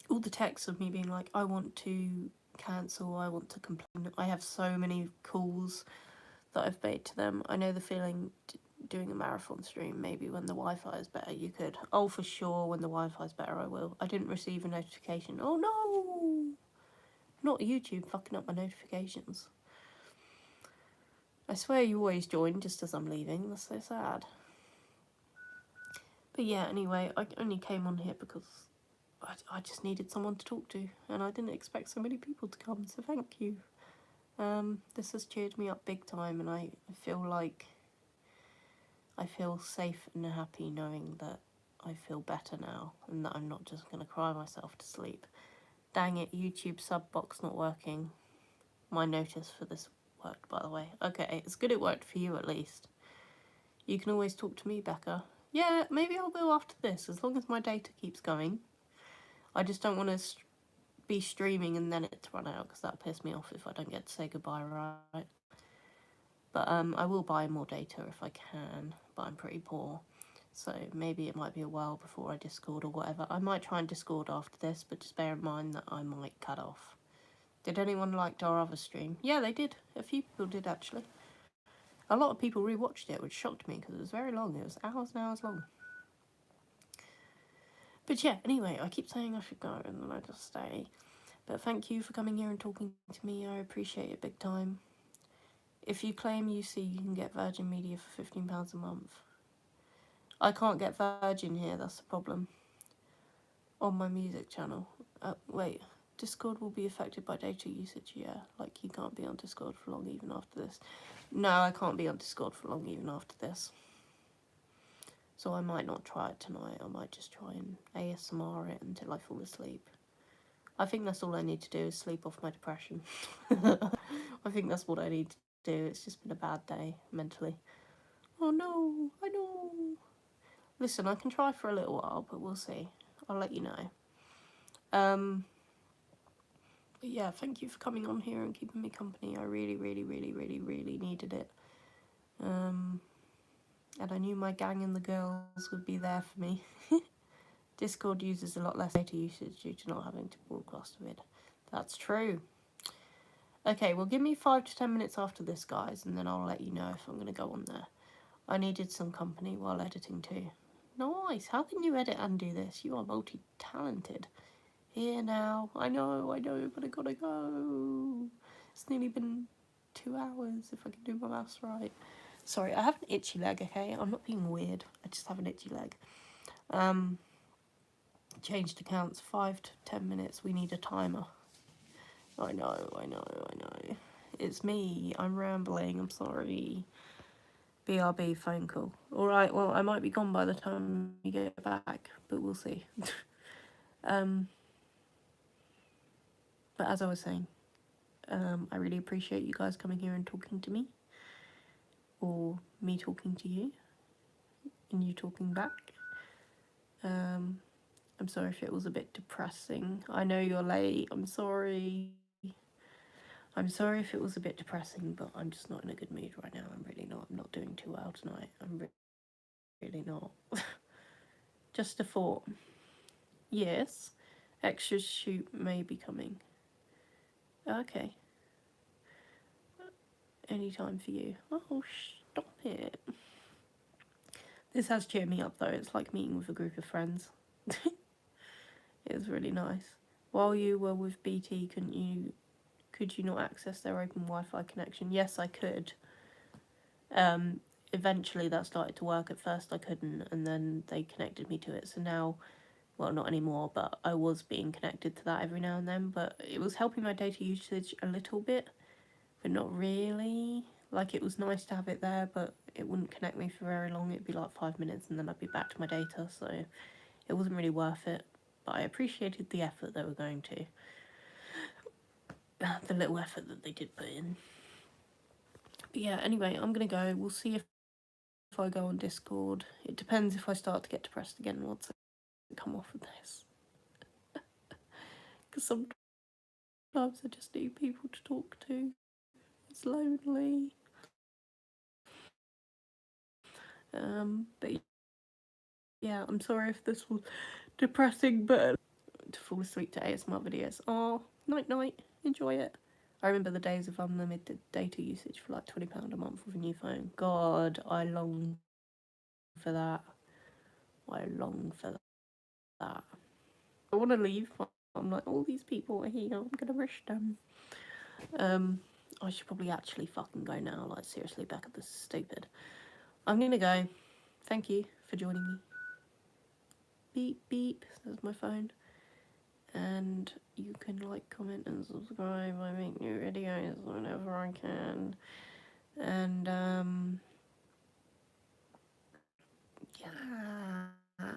all the texts of me being like, I want to cancel, I want to complain. I have so many calls that I've made to them. I know the feeling doing a marathon stream, maybe when the Wi-Fi is better, you could. Oh, for sure, when the Wi-Fi is better, I will. I didn't receive a notification. Oh, no! Not YouTube fucking up my notifications. I swear you always join just as I'm leaving. That's so sad. But yeah, anyway, I only came on here because I just needed someone to talk to, and I didn't expect so many people to come, so thank you. This has cheered me up big time, and I feel like I feel safe and happy knowing that I feel better now and that I'm not just going to cry myself to sleep. Dang it, YouTube sub box not working. My notice for this worked, by the way. Okay, it's good it worked for you at least. You can always talk to me, Becca. Yeah, maybe I'll go after this, as long as my data keeps going. I just don't want to be streaming and then it to run out, because that'll piss me off if I don't get to say goodbye, right? But I will buy more data if I can, but I'm pretty poor. So maybe it might be a while before I Discord or whatever. I might try and Discord after this, but just bear in mind that I might cut off. Did anyone like our other stream? Yeah, they did. A few people did, actually. A lot of people rewatched it, which shocked me because it was very long. It was hours and hours long. But yeah, anyway, I keep saying I should go and then I just stay. But thank you for coming here and talking to me. I appreciate it big time. If you claim UC, you can get Virgin Media for £15 a month. I can't get Virgin here, that's the problem. On my music channel. Wait. Discord will be affected by data usage, yeah. Like, you can't be on Discord for long even after this. No, I can't be on Discord for long even after this. So I might not try it tonight. I might just try and ASMR it until I fall asleep. I think that's all I need to do is sleep off my depression. I think that's what I need to do. It's just been a bad day, mentally. Oh no, I know. Listen, I can try for a little while, but we'll see. I'll let you know. But yeah, thank you for coming on here and keeping me company. I really, really, really, really, really needed it. And I knew my gang and the girls would be there for me. Discord uses a lot less data usage due to not having to broadcast a vid. That's true. Okay, well, give me 5 to 10 minutes after this, guys, and then I'll let you know if I'm going to go on there. I needed some company while editing too. Nice. How can you edit and do this? You are multi-talented. Here now. I know, but I gotta go. It's nearly been 2 hours if I can do my maths right. Sorry, I have an itchy leg, okay? I'm not being weird. I just have an itchy leg. Changed accounts, 5 to 10 minutes. We need a timer. I know. It's me. I'm rambling. I'm sorry. BRB phone call. Alright, well, I might be gone by the time you get back, but we'll see. But as I was saying, I really appreciate you guys coming here and talking to me. Or me talking to you. And you talking back. I'm sorry if it was a bit depressing. I know you're late. I'm sorry. I'm sorry if it was a bit depressing, but I'm just not in a good mood right now. I'm really not. I'm not doing too well tonight. I'm really not. Just a thought. Yes. Extra shoot may be coming. Okay. Anytime for you. Oh, stop it. This has cheered me up though. It's like meeting with a group of friends. It was really nice. While you were with BT, could you not access their open Wi-Fi connection? Yes, I could. Eventually that started to work. At first I couldn't, and then they connected me to it. So now, well, not anymore, but I was being connected to that every now and then. But it was helping my data usage a little bit, but not really. Like, it was nice to have it there, but it wouldn't connect me for very long. It'd be like 5 minutes and then I'd be back to my data, so it wasn't really worth it. But I appreciated the effort they were going to. The little effort that they did put in. But yeah, anyway, I'm gonna go. We'll see if I go on Discord. It depends if I start to get depressed again once I come off of this. Because sometimes I just need people to talk to. It's lonely. But yeah, I'm sorry if this was depressing, but to fall asleep to ASMR videos. Oh, night night. Enjoy it. I remember the days of unlimited data usage for like £20 a month with a new phone. God, I long for that. I long for that. I want to leave, but I'm like, all these people are here. I'm gonna rush them. I should probably actually fucking go now. Like, seriously, Becca, this is stupid. I'm gonna go. Thank you for joining me. Beep beep. There's my phone. And you can like, comment and subscribe. I make new videos whenever I can. And yeah,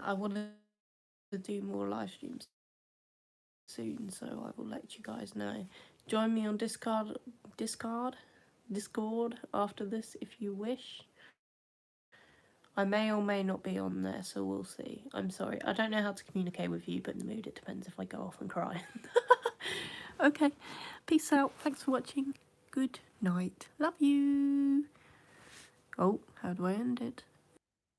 I want to do more live streams soon, so I will let you guys know. Join me on Discord after this if you wish. I may or may not be on there, so we'll see. I'm sorry. I don't know how to communicate with you, but in the mood, it depends if I go off and cry. Okay. Peace out. Thanks for watching. Good night. Love you. Oh, how do I end it?